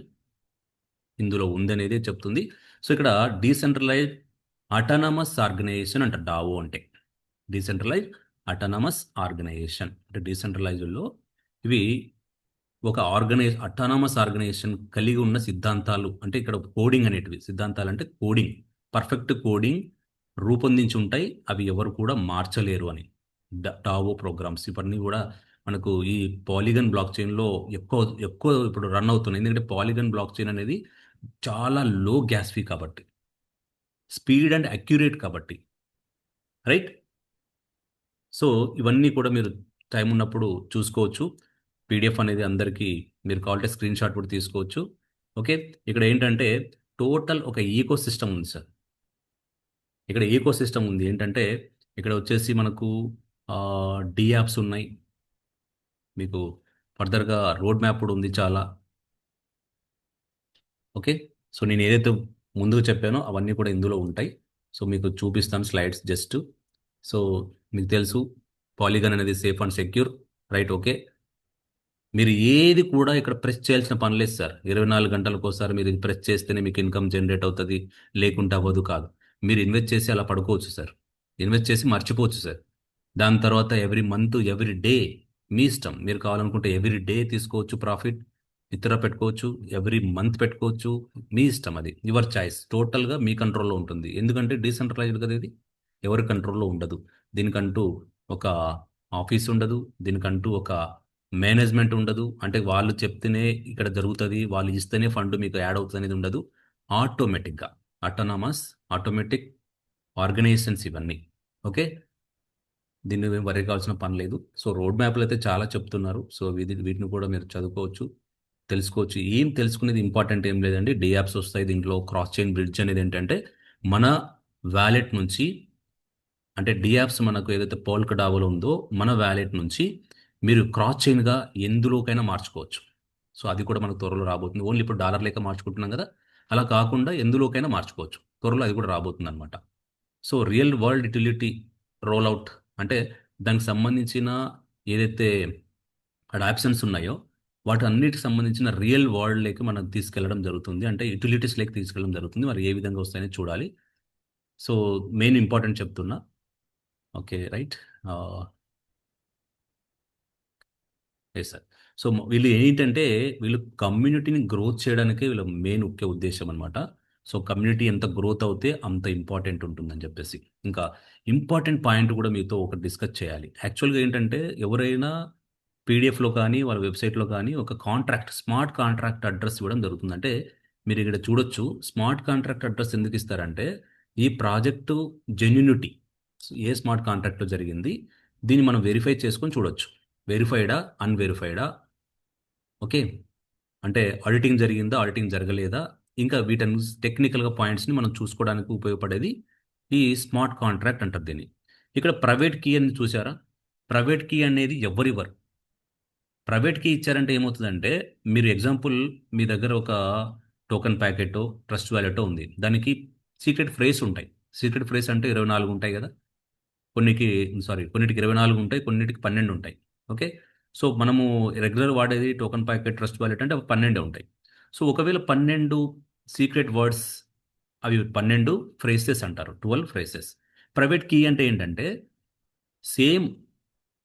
ఇందులో ఉందనేది చెప్తుంది. సో ఇక్కడ డీసెంట్రలైజ్ అటానమస్ ఆర్గనైజేషన్ అంట డావో అంటే. డీసెంట్రలైజ్ అటానమస్ ఆర్గనైజేషన్ అంటే డీసెంట్రలైజ్డ్లో ఇవి ఒక అటానమస్ ఆర్గనైజేషన్ కలిగి ఉన్న సిద్ధాంతాలు అంటే ఇక్కడ కోడింగ్ అనేటివి సిద్ధాంతాలు అంటే కోడింగ్ పర్ఫెక్ట్ కోడింగ్ రూపొందించి ఉంటాయి, అవి ఎవరు కూడా మార్చలేరు అని. డావో ప్రోగ్రామ్స్ ఇవన్నీ కూడా మనకు ఈ పాలిగన్ బ్లాక్ చైన్లో ఎక్కువ ఎక్కువ ఇప్పుడు రన్ అవుతున్నాయి. ఎందుకంటే పాలిగన్ బ్లాక్ చైన్ అనేది చాలా లో గ్యాస్ ఫీ కాబట్టి, స్పీడ్ అండ్ అక్యురేట్ కాబట్టి, రైట్. సో ఇవన్నీ కూడా మీరు టైం ఉన్నప్పుడు చూసుకోవచ్చు. పీడిఎఫ్ అనేది అందరికీ మీరు కావాలంటే స్క్రీన్ షాట్ కూడా తీసుకోవచ్చు. ఓకే. ఇక్కడ ఏంటంటే టోటల్ ఒక ఈకో సిస్టమ్ ఉంది సార్. ఇక్కడ ఈకో సిస్టమ్ ఉంది ఏంటంటే ఇక్కడ వచ్చేసి మనకు డి యాప్స్ ఉన్నాయి, మీకు ఫర్దర్గా రోడ్ మ్యాప్ కూడా ఉంది చాలా. ఓకే. సో నేను ఏదైతే ముందుగా చెప్పానో అవన్నీ కూడా ఇందులో ఉంటాయి. సో మీకు చూపిస్తాను స్లైడ్స్ జస్ట్. సో మీకు తెలుసు పాలిగన్ అనేది safe and secure, right. Okay. మీరు ఏది కూడా ఇక్కడ ప్రెస్ చేయాల్సిన పని లేదు సార్. 24 గంటలకోసారి మీరు ఇది ప్రెస్ చేస్తేనే మీకు ఇన్కమ్ జనరేట్ అవుతుంది, లేకుంటే అవ్వదు కాదు. మీరు ఇన్వెస్ట్ చేసి అలా పడుకోవచ్చు సార్. ఇన్వెస్ట్ చేసి మర్చిపోవచ్చు సార్. దాని తర్వాత ఎవ్రీ మంత్ ఎవ్రీ డే మీ ఇష్టం. మీరు కావాలనుకుంటే ఎవ్రీ డే తీసుకోవచ్చు ప్రాఫిట్, ఇతర పెట్టుకోవచ్చు, ఎవ్రీ మంత్ పెట్టుకోవచ్చు, మీ ఇష్టం. అది యువర్ చాయిస్. టోటల్గా మీ కంట్రోల్లో ఉంటుంది. ఎందుకంటే డీసెంట్రలైజ్డ్ కదా ఇది, ఎవరి కంట్రోల్లో ఉండదు. దీనికంటూ ఒక ఆఫీస్ ఉండదు, దీనికంటూ ఒక మేనేజ్మెంట్ ఉండదు. అంటే వాళ్ళు చెప్తేనే ఇక్కడ జరుగుతుంది, వాళ్ళు ఇస్తేనే ఫండ్ మీకు యాడ్ అవుతుంది అనేది ఉండదు. ఆటోమేటిక్గా అటానమస్ ఆటోమేటిక్ ఆర్గనైజేషన్స్ ఇవన్నీ. ఓకే. దీన్ని ఏం వరి కావాల్సిన పని లేదు. సో రోడ్ మ్యాప్లు అయితే చాలా చెప్తున్నారు. సో వీటిని కూడా మీరు చదువుకోవచ్చు, తెలుసుకోవచ్చు. ఏం తెలుసుకునేది ఇంపార్టెంట్ ఏం లేదండి. డి యాప్స్ వస్తాయి దీంట్లో. క్రాస్ చైన్ బ్రిడ్జ్ అనేది ఏంటంటే మన వ్యాలెట్ నుంచి, అంటే డి యాప్స్ మనకు ఏదైతే పోల్క డావోలో ఉందో మన వ్యాలెట్ నుంచి మీరు క్రాస్ చైన్గా ఎందులోకైనా మార్చుకోవచ్చు. సో అది కూడా మనకు త్వరలో రాబోతుంది. ఓన్లీ ఇప్పుడు డాలర్ లేక మార్చుకుంటున్నాం కదా, అలా కాకుండా ఎందులోకైనా మార్చుకోవచ్చు. త్వరలో అది కూడా రాబోతుంది అనమాట. So real world utility roll out అంటే దానికి సంబంధించిన ఏదైతే ఆప్షన్స్ ఉన్నాయో వాటి అన్నిటికి సంబంధించిన రియల్ వరల్డ్ లేక మనం తీసుకెళ్లడం జరుగుతుంది. అంటే యూటిలిటీస్ లేక తీసుకెళ్ళడం జరుగుతుంది. మరి ఏ విధంగా వస్తాయని చూడాలి. సో మెయిన్ ఇంపార్టెంట్ చెప్తున్నా. Okay, right. Yes sir. So వీళ్ళు ఏంటంటే వీళ్ళు కమ్యూనిటీని గ్రోత్ చేయడానికే వీళ్ళ మెయిన్ ముఖ్య ఉద్దేశం అనమాట. సో కమ్యూనిటీ ఎంత గ్రోత్ అవుతే అంత ఇంపార్టెంట్ ఉంటుందని చెప్పేసి. ఇంకా ఇంపార్టెంట్ పాయింట్ కూడా మీతో ఒకటి డిస్కస్ చేయాలి. యాక్చువల్గా ఏంటంటే ఎవరైనా పీడిఎఫ్లో కానీ వాళ్ళ వెబ్సైట్లో కానీ ఒక కాంట్రాక్ట్ స్మార్ట్ కాంట్రాక్ట్ అడ్రస్ ఇవ్వడం జరుగుతుంది. అంటే మీరు ఇక్కడ చూడొచ్చు స్మార్ట్ కాంట్రాక్ట్ అడ్రస్ ఎందుకు ఇస్తారంటే ఈ ప్రాజెక్టు జెన్యునిటీ ఏ స్మార్ట్ కాంట్రాక్ట్లో జరిగింది దీన్ని మనం వెరిఫై చేసుకొని చూడొచ్చు. వెరిఫైడా అన్వెరిఫైడా, ఓకే. అంటే ఆడిటింగ్ జరిగిందా ఆడిటింగ్ జరగలేదా, ఇంకా వీటన్ని టెక్నికల్గా పాయింట్స్ని మనం చూసుకోవడానికి ఉపయోగపడేది ఈ స్మార్ట్ కాంట్రాక్ట్ అంటారు దీన్ని. ఇక్కడ ప్రైవేట్ కీ అని చూసారా? ప్రైవేట్ కీ అనేది ఎవరివ్వరు. ప్రైవేట్ కీ ఇచ్చారంటే ఏమవుతుందంటే మీరు ఎగ్జాంపుల్ మీ దగ్గర ఒక టోకెన్ ప్యాకెట్ ట్రస్ట్ వ్యాలెట్ ఉంది, దానికి సీక్రెట్ ఫ్రేస్ ఉంటాయి. సీక్రెట్ ఫ్రేస్ అంటే 24 ఉంటాయి కదా, కొన్నిటికి 24 ఉంటాయి, కొన్నిటికి 12 ఉంటాయి. ఓకే. సో మనము రెగ్యులర్ వాడేది టోకెన్ ప్యాకెట్ ట్రస్ట్ వాలెట్ అంటే అవి 12 ఉంటాయి. సో ఒకవేళ 12 సీక్రెట్ వర్డ్స్, అవి 12 ఫ్రేసెస్ అంటారు, 12 ఫ్రేసెస్. ప్రైవేట్ కీ అంటే ఏంటంటే సేమ్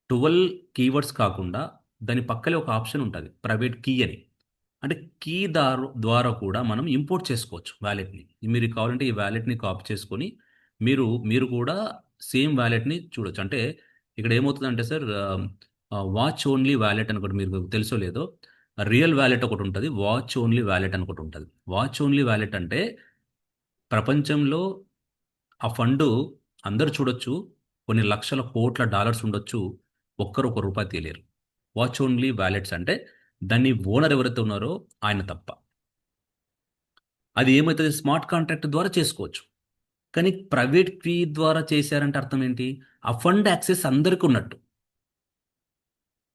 12 కీవర్డ్స్ కాకుండా దాని పక్కనే ఒక ఆప్షన్ ఉంటుంది ప్రైవేట్ కీ అని. అంటే కీ ద్వారా కూడా మనం ఇంపోర్ట్ చేసుకోవచ్చు వ్యాలెట్ని. మీరు కావాలంటే ఈ వ్యాలెట్ని కాపీ చేసుకొని మీరు కూడా సేమ్ వ్యాలెట్ని చూడొచ్చు. అంటే ఇక్కడ ఏమవుతుందంటే సార్ వాచ్ ఓన్లీ వ్యాలెట్ అని ఒకటి మీకు తెలుసో లేదో, రియల్ వ్యాలెట్ ఒకటి ఉంటుంది, వాచ్ ఓన్లీ వ్యాలెట్ అని ఒకటి ఉంటుంది. వాచ్ ఓన్లీ వ్యాలెట్ అంటే ప్రపంచంలో ఆ ఫండ్ అందరు చూడొచ్చు, కొన్ని లక్షల కోట్ల డాలర్స్ ఉండొచ్చు, ఒక్కరు ఒక రూపాయి తెలియరు. వాచ్ ఓన్లీ వ్యాలెట్స్ అంటే దాన్ని ఓనర్ ఎవరైతే ఉన్నారో ఆయన తప్ప. అది ఏమవుతుంది స్మార్ట్ కాంట్రాక్ట్ ద్వారా చేసుకోవచ్చు. కానీ ప్రైవేట్ కీ ద్వారా చేశారంటే అర్థం ఏంటి? ఆ ఫండ్ యాక్సెస్ అందరికీ ఉన్నట్టు.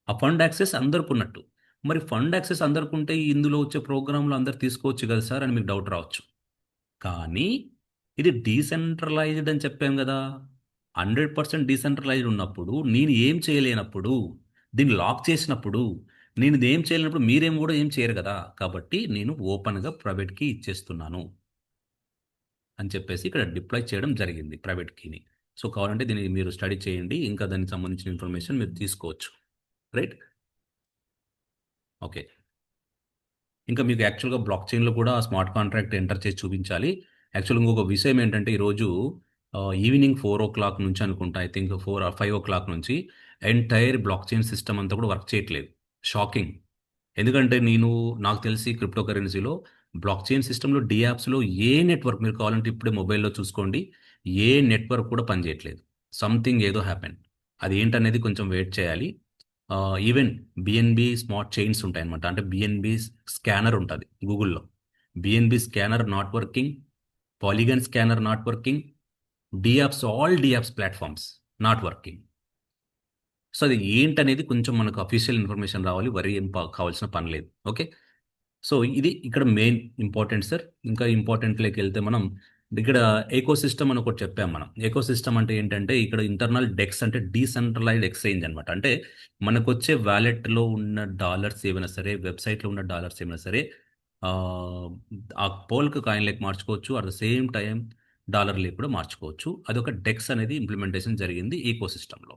ఆ ఫండ్ యాక్సెస్ అందరికి ఉన్నట్టు. మరి ఫండ్ యాక్సెస్ అందరికి ఉంటే ఇందులో వచ్చే ప్రోగ్రాంలు అందరు తీసుకోవచ్చు కదా సార్ అని మీకు డౌట్ రావచ్చు. కానీ ఇది డీసెంట్రలైజ్డ్ అని చెప్పాం కదా. 100% డీసెంట్రలైజ్డ్ ఉన్నప్పుడు నేను ఏం చేయలేనప్పుడు, దీన్ని లాక్ చేసినప్పుడు, నేను ఇది ఏం చేయలేనప్పుడు మీరేం కూడా ఏం చేయరు కదా. కాబట్టి నేను ఓపెన్గా ప్రైవేట్కి ఇచ్చేస్తున్నాను. అని చెప్పేసి ఇక్కడ డిప్లాయ్ చేయడం జరిగింది ప్రైవేట్ కీని. సో కావాలంటే దీన్ని మీరు స్టడీ చేయండి. ఇంకా దానికి సంబంధించిన ఇన్ఫర్మేషన్ మీరు తీసుకోవచ్చు. రైట్? ఓకే. ఇంకా మీకు యాక్చువల్‌గా బ్లాక్ చైన్‌లో కూడా స్మార్ట్ కాంట్రాక్ట్ ఎంటర్ చేసి చూపించాలి. యాక్చువల్‌గా ఇంకొక విషయం ఏంటంటే ఈరోజు ఈవినింగ్ 4:00 నుంచి అనుకుంటా, ఐ థింక్ 4 ఆర్ 5:00 నుంచి ఎంటైర్ బ్లాక్ చైన్ సిస్టమ్ అంతా కూడా వర్క్ చేయట్లేదు. షాకింగ్. ఎందుకంటే నాకు తెలిసి క్రిప్టో కరెన్సీలో బ్లాక్ చైన్ సిస్టమ్‌లో డీయాప్స్‌లో ఏ నెట్వర్క్ మీరు కావాలంటే ఇప్పుడే మొబైల్‌లో చూసుకోండి. ఏ నెట్వర్క్ కూడా పనిచేయట్లేదు. సంథింగ్ ఏదో హ్యాపెండ్. అది ఏంటనేది కొంచెం వెయిట్ చేయాలి. ఈవెన్ బిఎన్బి స్మార్ట్ చైన్స్ ఉంటాయన్నమాట. అంటే బిఎన్బి స్కానర్ ఉంటుంది గూగుల్‌లో. BNB scanner not working. Polygon scanner not working. All dApps platforms not working. So, అది ఏంటనేది కొంచెం మనకు అఫీషియల్ ఇన్ఫర్మేషన్ రావాలి. వరీ ఏం కావాల్సిన పని లేదు. ఓకే. సో, ఇది ఇక్కడ మెయిన్ ఇంపార్టెంట్ సార్. ఇంకా ఇంపార్టెంట్‌లోకెళ్తే మనం ఇక్కడ ఎకోసిస్టమ్ అని ఒకటి చెప్పాం మనం. ఎకోసిస్టమ్ అంటే ఏంటంటే ఇక్కడ ఇంటర్నల్ డెక్స్ అంటే డీసెంట్రలైజ్డ్ ఎక్స్‌చేంజ్ అనమాట. అంటే మనకొచ్చే వాలెట్‌లో ఉన్న డాలర్స్ ఏవైనా సరే, వెబ్‌సైట్‌లో ఉన్న డాలర్స్ ఏమైనా సరే ఆహ్, ఆ పోల్‌కి కాయిన్‌లకి మార్చుకోవచ్చు. అట్ ద సేమ్ టైమ్ డాలర్‌లకి కూడా మార్చుకోవచ్చు. అదొక డెక్స్ అనేది ఇంప్లిమెంటేషన్ జరిగింది ఎకోసిస్టమ్‌లో.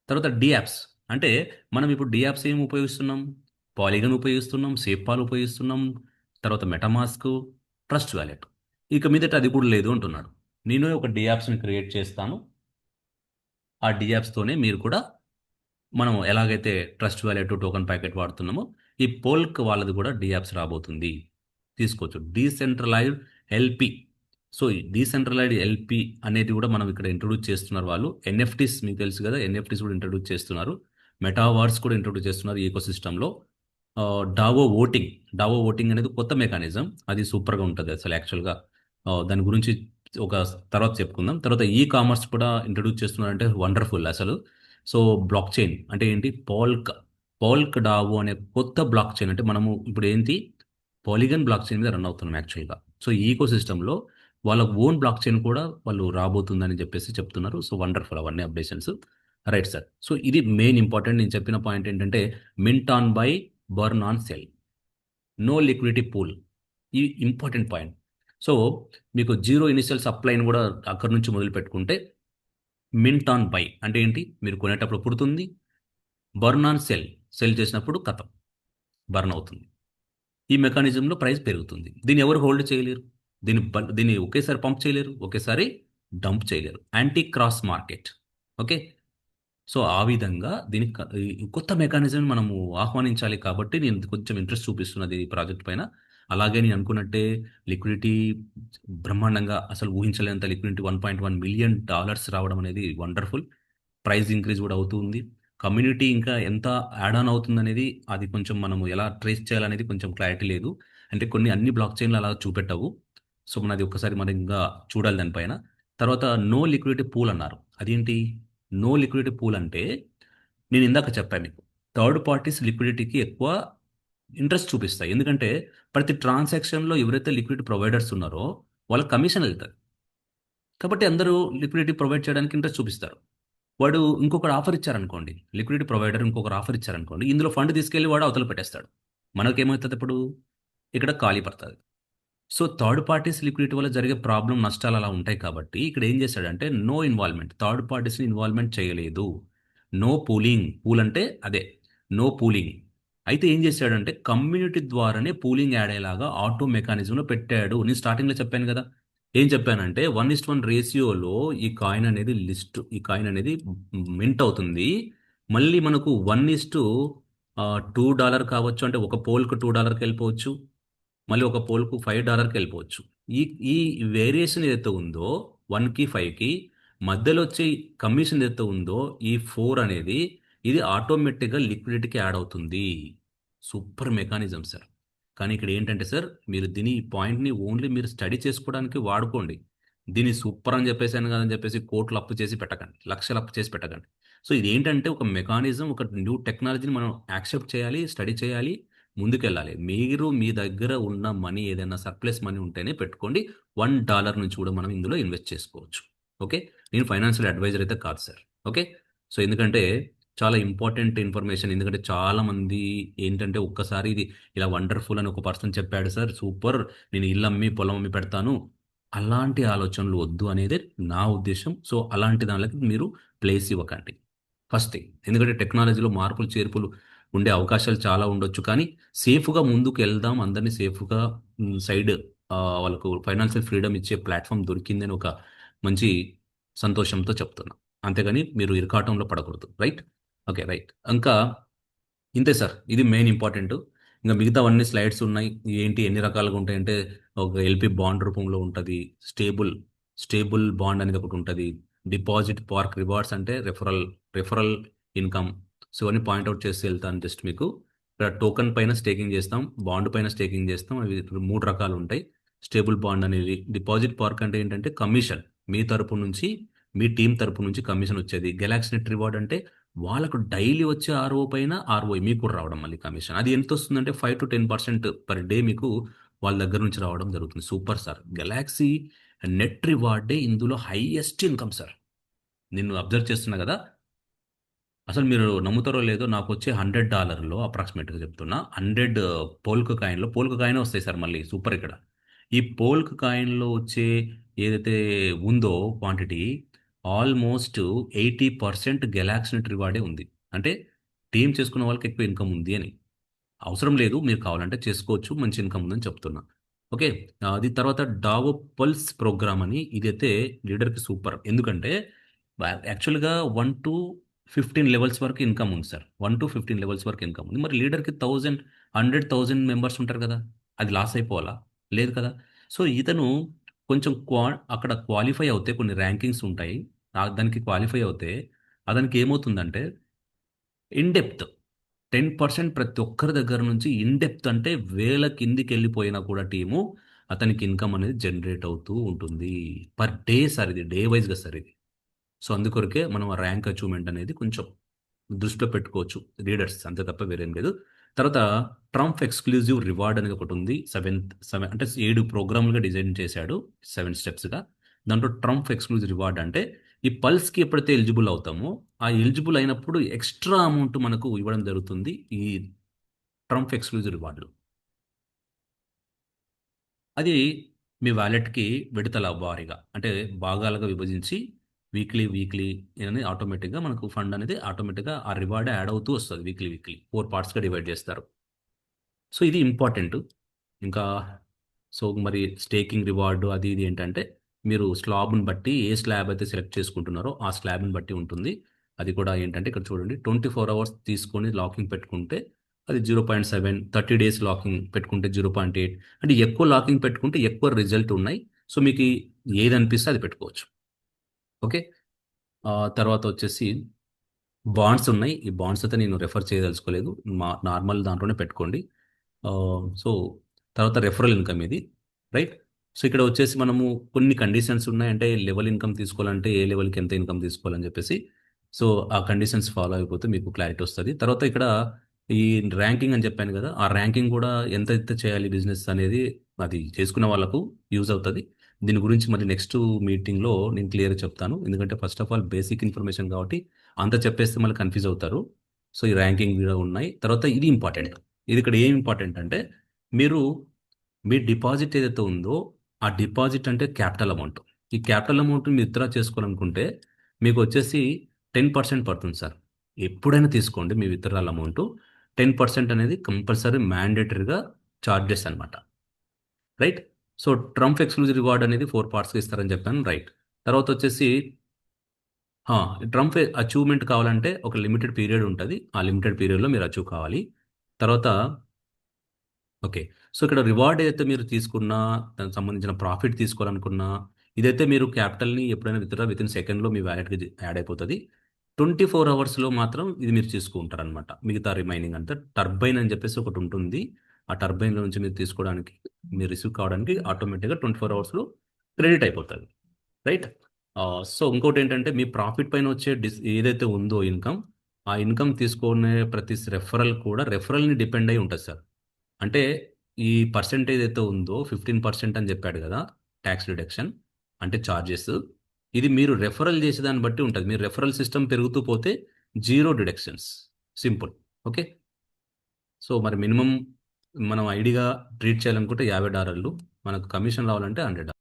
తర్వాత డీయాప్స్. అంటే మనం ఇప్పుడు డీయాప్స్ ఏమి ఉపయోగిస్తున్నాం? పాలిగన్ ఉపయోగిస్తున్నాం, సేపాల్ ఉపయోగిస్తున్నాం, తర్వాత మెటామాస్క్, ట్రస్ట్ వాలెట్. ఇక మీదట అది కూడా లేదు అంటున్నాడు. నేను ఒక డీయాప్స్‌ని క్రియేట్ చేస్తాను. ఆ డీయాప్స్‌తోనే మీరు కూడా మనం ఎలాగైతే ట్రస్ట్ వాలెట్, టోకెన్ ప్యాకెట్ వాడుతున్నామో, ఈ పోల్క్ వాళ్ళది కూడా డీయాప్స్ రాబోతుంది. తీసుకోవచ్చు. Decentralized LP. సో, ఈ డీసెంట్రలైజ్డ్ ఎల్‌పి అనేది కూడా మనం ఇక్కడ ఇంట్రొడ్యూస్ చేస్తున్నారు వాళ్ళు. ఎన్ఎఫ్‌టీస్ మీకు తెలుసు కదా! ఎన్ఎఫ్‌టీస్ కూడా ఇంట్రొడ్యూస్ చేస్తున్నారు. మెటావర్స్ కూడా ఇంట్రొడ్యూస్ చేస్తున్నారు ఈ ఎకోసిస్టమ్‌లో. డావో ఓటింగ్. డావో ఓటింగ్ అనేది కొత్త మెకానిజం. అది సూపర్‌గా ఉంటది అసలు యాక్చువల్‌గా. దాని గురించి ఒక తర్వాత చెప్పుకుందాం. తర్వాత ఈ కామర్స్ కూడా ఇంట్రొడ్యూస్ చేస్తున్నారంటే వండర్‌ఫుల్ అసలు. సో, బ్లాక్ చైన్ అంటే ఏంటి? పోల్క్ డావో అనే కొత్త బ్లాక్ చైన్ అంటే మనము ఇప్పుడు ఏంటి పాలిగన్ బ్లాక్ చైన్ మీద రన్ అవుతున్నాం యాక్చువల్‌గా. సో, ఈ ఎకోసిస్టమ్‌లో వాళ్ళ ఓన్ బ్లాక్ చైన్ కూడా వాళ్ళు రాబోతుందని చెప్పేసి చెప్తున్నారు. సో, వండర్‌ఫుల్ అవన్నీ అప్డేషన్స్. Right sir. సో, ఇది మెయిన్ ఇంపార్టెంట్ నేను చెప్పిన పాయింట్ ఏంటంటే mint on buy, burn on sell. No liquidity pool. ఇది ఇంపార్టెంట్ పాయింట్. సో, మీకు జీరో ఇనిషియల్ సప్లైని కూడా అక్కడి నుంచి మొదలుపెట్టుకుంటే మింట్ ఆన్ బై అంటే ఏంటి? మీరు కొనేటప్పుడు పుడుతుంది. Burn on cell. సెల్ చేసినప్పుడు ఖతం. బర్న్ అవుతుంది. ఈ మెకానిజంలో ప్రైస్ పెరుగుతుంది. దీన్ని ఎవరు హోల్డ్ చేయలేరు. దీన్ని ఒకేసారి పంప్ చేయలేరు. ఒకేసారి డంప్ చేయలేరు. Anti cross market. Okay. So, ఆ విధంగా దీనికి ఈ కొత్త మెకానిజంని మనము ఆహ్వానించాలి కాబట్టి నేను కొంచెం ఇంట్రెస్ట్ చూపిస్తున్నది ఈ ప్రాజెక్ట్ పైన. అలాగే నేను అనుకున్నట్టే లిక్విడిటీ బ్రహ్మాండంగా అసలు ఊహించలేనంత లిక్విడిటీ $1.1 మిలియన్ రావడం అనేది వండర్‌ఫుల్. ప్రైస్ ఇంక్రీజ్ కూడా అవుతూ ఉంది. కమ్యూనిటీ ఇంకా ఎంత యాడ్ ఆన్ అవుతుందనేది అది కొంచెం మనము ఎలా ట్రేస్ చేయాలనేది కొంచెం క్లారిటీ లేదు. అంటే కొన్ని అన్ని బ్లాక్ చైన్‌లు అలా చూపెట్టవు. సో, మనది ఒక్కసారి మనం ఇంకా చూడాలి దానిపైన. తర్వాత నో లిక్విడిటీ పూల్ అన్నారు. అదేంటి? నో లిక్విడిటీ పూల్ అంటే నేను ఇందాక చెప్పా మీకు. థర్డ్ పార్టీస్ లిక్విడిటీకి ఎక్కువ ఇంట్రెస్ట్ చూపిస్తాయి. ఎందుకంటే ప్రతి ట్రాన్సాక్షన్‌లో ఎవరైతే లిక్విడిటీ ప్రొవైడర్స్ ఉన్నారో వాళ్ళకి కమిషన్ ఎళ్తది. కాబట్టి అందరూ లిక్విడిటీ ప్రొవైడ్ చేయడానికి ఇంట్రెస్ట్ చూపిస్తారు. వాడు ఇంకొకడు ఆఫర్ ఇచ్చారనుకోండి. లిక్విడిటీ ప్రొవైడర్ ఇంకొకరు ఆఫర్ ఇచ్చారనుకోండి. ఇందులో ఫండ్ తీసుకెళ్ళి వాడు అవతల పెట్టేస్తాడు. మనకేమైతదప్పుడు? ఇక్కడ ఖాళీ పడతది. సో, థర్డ్ పార్టీస్ లిక్విడిటీ వల్ల జరిగే నష్టాలు అలా ఉంటాయి కాబట్టి ఇక్కడ ఏం చేశాడంటే నో ఇన్వాల్వ్‌మెంట్. థర్డ్ పార్టీస్‌ని ఇన్వాల్వ్‌మెంట్ చేయలేదు. No pooling. పూల్ అంటే అదే. No pooling. అయితే ఏం చేశాడంటే కమ్యూనిటీ ద్వారానే పూలింగ్ యాడ్ అయ్యేలాగా ఆటో మెకానిజంలో పెట్టాడు. నేను స్టార్టింగ్‌లో చెప్పాను కదా! ఏం చెప్పానంటే 1:1 రేషియోలో ఈ కాయిన్ అనేది మింట్ అవుతుంది. మళ్ళీ మనకు 2 కావచ్చు. అంటే ఒక పోల్‌కి $2కెళ్ళిపోవచ్చు. మళ్ళీ ఒక పోల్‌కు $5కెళ్ళిపోవచ్చు. ఈ ఈ వేరియేషన్ ఏదైతే ఉందో 1కి, 5కి మధ్యలో వచ్చే కమిషన్ ఏదైతే ఉందో ఈ 4 అనేది ఇది ఆటోమేటిక్‌గా లిక్విడిటీకి యాడ్ అవుతుంది. Super mechanism sir. కానీ ఇక్కడ ఏంటంటే సార్ ఈ పాయింట్‌ని ఓన్లీ మీరు స్టడీ చేసుకోవడానికి వాడుకోండి. దీన్ని సూపర్ అని చెప్పేసాను కదా! అని చెప్పేసి కోట్లు అప్పు చేసి పెట్టకండి. లక్షలు అప్పు చేసి పెట్టకండి. సో, ఇదేంటంటే ఒక మెకానిజం, ఒక న్యూ టెక్నాలజీని మనం యాక్సెప్ట్ చేయాలి, స్టడీ చేయాలి, ముందుకెళ్ళాలి. మీరు మీ దగ్గర ఉన్న మనీ ఏదైనా సర్ప్లస్ మనీ ఉంటేనే పెట్టుకోండి. $1 నుంచి కూడా మనం ఇందులో ఇన్వెస్ట్ చేసుకోవచ్చు. ఓకే. నేను ఫైనాన్షియల్ అడ్వైజర్ అయితే కాదు సార్. ఓకే. సో, ఎందుకంటే చాలా ఇంపార్టెంట్ ఇన్ఫర్మేషన్. ఎందుకంటే చాలామంది ఏంటంటే ఒక్కసారి ఇది ఇలా వండర్‌ఫుల్ అని ఒక పర్సన్ చెప్పాడు సార్. సూపర్. నేను ఇల్లమ్మి, పొలం అమ్మి పెడతాను. అలాంటి ఆలోచనలు వద్దు అనేదే నా ఉద్దేశం. సో, అలాంటి దానిలకి మీరు ప్లేస్ ఇవ్వకండి. First thing. ఎందుకంటే టెక్నాలజీలో మార్పులు, చేర్పులు ఉండే అవకాశాలు చాలా ఉండొచ్చు. కానీ సేఫ్‌గా ముందుకెళ్దాం. అందరిని సేఫ్‌గా సైడ్ వాళ్ళకు ఫైనాన్షియల్ ఫ్రీడమ్ ఇచ్చే ప్లాట్‌ఫార్మ్ దొరికిందని ఒక మంచి సంతోషంతో చెప్తున్నా. అంతేగాని మీరు ఇరకాటంలో పడకూడదు. రైట్? ఓకే. రైట్. ఇంకా ఇంతే సార్. ఇది మెయిన్ ఇంపార్టెంటు. ఇంక మిగతావన్నీ స్లైడ్స్ ఉన్నాయి. ఏంటి ఎన్ని రకాలుగా ఉంటాయంటే, ఒక ఎల్‌పి బాండ్ రూపంలో ఉంటది. స్టేబుల్, స్టేబుల్ బాండ్ అనేది ఒకటుంటది. డిపాజిట్ పార్క్ రివార్డ్స్ అంటే రిఫరల్ ఇన్‌కమ్. సో, ఇవన్నీ పాయింట్ ఔట్ చేసి ఎళ్తాను జస్ట్ మీకు. ఇక్కడ టోకెన్ పైన స్టేకింగ్ చేస్తాం. బాండ్ పైన స్టేకింగ్ చేస్తాం. అవి 3 రకాలుంటాయి. స్టేబుల్ బాండ్ అనేది డిపాజిట్ పార్క్ అంటే ఏంటంటే కమిషన్. మీ తరపు నుంచి, మీ టీమ్ తరపు నుంచి కమిషన్ వచ్చేది. గెలాక్సీ నెట్ రివార్డ్ అంటే వాళ్ళకు డైలీ వచ్చే ఆర్ఓ పైన ఆర్ఓఐ మీకు కూడా రావడం మళ్ళీ కమిషన్. అది ఎంత వస్తుందంటే 5-10% పర్ డే మీకు వాళ్ళ దగ్గర నుంచి రావడం జరుగుతుంది. Super sir. గెలాక్సీ నెట్ రివార్డే ఇందులో హైయెస్ట్ ఇన్కమ్ సార్. నేను అబ్జర్వ్ చేస్తున్నా కదా! అసలు మీరు నమ్ముతారో లేదో నాకొచ్చే $100 అప్రాక్సిమేట్‌గా చెప్తున్నా. 100 పోల్క కాయినే వస్తాయి సార్ మళ్ళీ సూపర్ ఇక్కడ. ఈ పోల్క కాయిన్‌లో వచ్చే ఏదైతే ఉందో క్వాంటిటీ ఆల్మోస్ట్ 80% గెలాక్సీ నెట్ రివార్డే ఉంది. అంటే టీమ్ చేసుకున్న వాళ్ళకి ఎక్కువ ఇన్కమ్ ఉంది అని. అవసరం లేదు. మీరు కావాలంటే చేసుకోవచ్చు. మంచి ఇన్‌కమ్ ఉందని చెప్తున్నా. ఓకే. అది తర్వాత డావో పల్స్ ప్రోగ్రామ్ అని ఇదైతే లీడర్‌కి సూపర్. ఎందుకంటే యాక్చువల్‌గా 1-15 లెవెల్స్ వరకు ఇన్‌కమ్ ఉంది సార్. 1-15 లెవెల్స్ వరకు ఇన్‌కమ్ ఉంది. మరి లీడర్‌కి 100,000 మెంబర్స్ ఉంటారు కదా! అది లాస్ అయిపోవాలా? లేదు కదా! సో, ఇతను కొంచెం అక్కడ క్వాలిఫై అవుతే కొన్ని ర్యాంకింగ్స్ ఉంటాయి. దానికి క్వాలిఫై అవుతే అతనికి ఏమవుతుందంటే ఇన్ డెప్త్ 10% ప్రతి ఒక్కరి దగ్గర నుంచి ఇన్ డెప్త్ అంటే వేల కిందికెళ్ళిపోయినా కూడా టీము అతనికి ఇన్కమ్ అనేది జనరేట్ అవుతూ ఉంటుంది. పర్ డే సార్ ఇది. డే వైస్‌గా సార్ ఇది. సో, అందుకొరకే మనం ఆ ర్యాంక్ అచీవ్‌మెంట్ అనేది కొంచెం దృష్టిలో పెట్టుకోవచ్చు రీడర్స్. అంతే తప్ప వేరేం లేదు. తర్వాత ట్రంప్ ఎక్స్‌క్లూజివ్ రివార్డ్ అనేది ఒకటుంది. 7 అంటే 7 ప్రోగ్రామ్‌లుగా డిజైన్ చేశాడు. 7 స్టెప్స్‌గా. దాంట్లో ట్రంప్ ఎక్స్‌క్లూజివ్ రివార్డ్ అంటే ఈ పల్స్‌కి ఎప్పుడైతే ఎలిజిబుల్ అవుతామో, ఆ ఎలిజిబుల్ అయినప్పుడు ఎక్స్‌ట్రా అమౌంట్ మనకు ఇవ్వడం జరుగుతుంది. ఈ ట్రంప్ ఎక్స్‌క్లూజివ్ రివార్డ్‌లు. అది మీ వాలెట్‌కి విడతల వారీగా అంటే భాగాలుగా విభజించి వీక్లీ అని ఆటోమేటిక్‌గా మనకు ఫండ్ అనేది ఆటోమేటిక్‌గా ఆ రివార్డ్ యాడ్ అవుతూ వస్తది. వీక్లీ 4 పార్ట్స్‌గా డివైడ్ చేస్తారు. సో, ఇది ఇంపార్టెంటు. ఇంకా సో, మరి స్టేకింగ్ రివార్డ్ అది ఇది ఏంటంటే, మీరు స్లాబ్‌ని బట్టి ఏ స్లాబ్ అయితే సెలెక్ట్ చేసుకుంటున్నారో, ఆ స్లాబ్‌ని బట్టి ఉంటుంది. అది కూడా ఏంటంటే ఇక్కడ చూడండి 24 అవర్స్ తీసుకొని లాకింగ్ పెట్టుకుంటే అది 0.7, 30 డేస్ లాకింగ్ పెట్టుకుంటే 0.8 అంటే ఎక్కువ లాకింగ్ పెట్టుకుంటే ఎక్కువ రిజల్ట్ ఉన్నాయి. సో, మీకి ఏదనిపిస్తే అది పెట్టుకోవచ్చు. ఓకే. తర్వాత వచ్చేసి బాండ్స్ ఉన్నాయి. ఈ బాండ్స్ అయితే నేను రిఫర్ చేయదలుచుకోలేదు. నార్మల్ దాంట్లోనే పెట్టుకోండి. సో, తర్వాత రెఫరల్ ఇన్‌కమ్ ఇది. రైట్? సో, ఇక్కడ వచ్చేసి మనము కొన్ని కండిషన్స్ ఉన్నాయి. అంటే లెవెల్ ఇన్‌కమ్ తీసుకోవాలంటే ఏ లెవెల్‌కి ఎంత ఇన్‌కమ్ తీసుకోవాలని చెప్పేసి. సో, ఆ కండిషన్స్ ఫాలో అయిపోతే మీకు క్లారిటీ వస్తది. తర్వాత ఇక్కడ ఈ ర్యాంకింగ్ అని చెప్పాను కదా! ఆ ర్యాంకింగ్ కూడా ఎంతైతే చేయాలి బిజినెస్ అనేది అది చేసుకున్న వాళ్ళకు యూజ్ అవుతది. దీని గురించి మళ్ళీ నెక్స్ట్ మీటింగ్‌లో నేను క్లియర్‌గా చెప్తాను. ఎందుకంటే first of all basic information కాబట్టి అంతా చెప్పేస్తే మళ్ళీ కన్‌ఫ్యూజ్ అవుతారు. సో, ఈ ర్యాంకింగ్ కూడా ఉన్నాయి. తర్వాత ఇది ఇంపార్టెంట్. ఇది ఇక్కడ ఏం ఇంపార్టెంట్ అంటే మీరు మీ డిపాజిట్ ఏదైతే ఉందో, ఆ డిపాజిట్ అంటే క్యాపిటల్ అమౌంట్. ఈ క్యాపిటల్ అమౌంట్‌ని విత్‌డ్రా చేసుకోవాలనుకుంటే మీకొచ్చేసి 10% పడుతుంది సార్. ఎప్పుడైనా తీసుకోండి మీ విత్‌డ్రాల్ అమౌంటు. 10% అనేది కంపల్సరీ మ్యాండేటరీగా చార్జెస్ అన్నమాట. Right? So, Trump exclusive reward అనేది 4 పార్ట్స్‌గా ఇస్తారని చెప్పాను. రైట్. తర్వాతొచ్చేసి ఆ! ట్రంప్ అచీవ్‌మెంట్ కావాలంటే ఒక లిమిటెడ్ పీరియడ్ ఉంటది. ఆ లిమిటెడ్ పీరియడ్‌లో మీరు అచీవ్ కావాలి. తర్వాత ఓకే. సో, ఇక్కడ రివార్డ్ ఏదైతే మీరు తీసుకున్నా, దానికి సంబంధించిన ప్రాఫిట్ తీసుకోవాలనుకున్నా, ఇదైతే మీరు క్యాపిటల్‌ని ఎప్పుడైనా వితిన్ సెకండ్‌లో మీ వాలెట్‌కి యాడ్ అయిపోతది. 24 అవర్స్‌లో మాత్రం ఇది మీరు తీసుకుంటారనమాట. మిగతా రిమైనింగ్ అంతా టర్బైన్ అని చెప్పేసి ఒకటుంటుంది. ఆ టర్బైన్‌లో నుంచి మీరు తీసుకోవడానికి, మీరు రిసీవ్ కావడానికి ఆటోమేటిక్‌గా 24 అవర్స్‌లో క్రెడిట్ అయిపోతది. రైట్? సో, ఇంకోటేంటంటే మీ ప్రాఫిట్ పైన వచ్చే ఏదైతే ఉందో ఇన్‌కమ్, ఆ ఇన్‌కమ్ తీసుకునే ప్రతి రెఫరల్ కూడా రెఫరల్‌ని డిపెండ్ అయ్యి ఉంటది సార్. అంటే ఈ పర్సెంటేజ్ అయితే ఉందో 15% అని చెప్పాడు గదా! టాక్స్ రిడక్షన్ అంటే చార్జెస్. ఇది మీరు రెఫరల్ చేసేదాన్ని బట్టి ఉంటది. మీరు రెఫరల్ సిస్టమ్ పెరుగుతూ పోతే 0 డిడక్షన్స్. సింపుల్. ఓకే. సో, మరి మినిమమ్ మనం ఐడీగా ట్రీట్ చేయాలనుకుంటే $50 మనకు కమిషన్ రావాలంటే $100.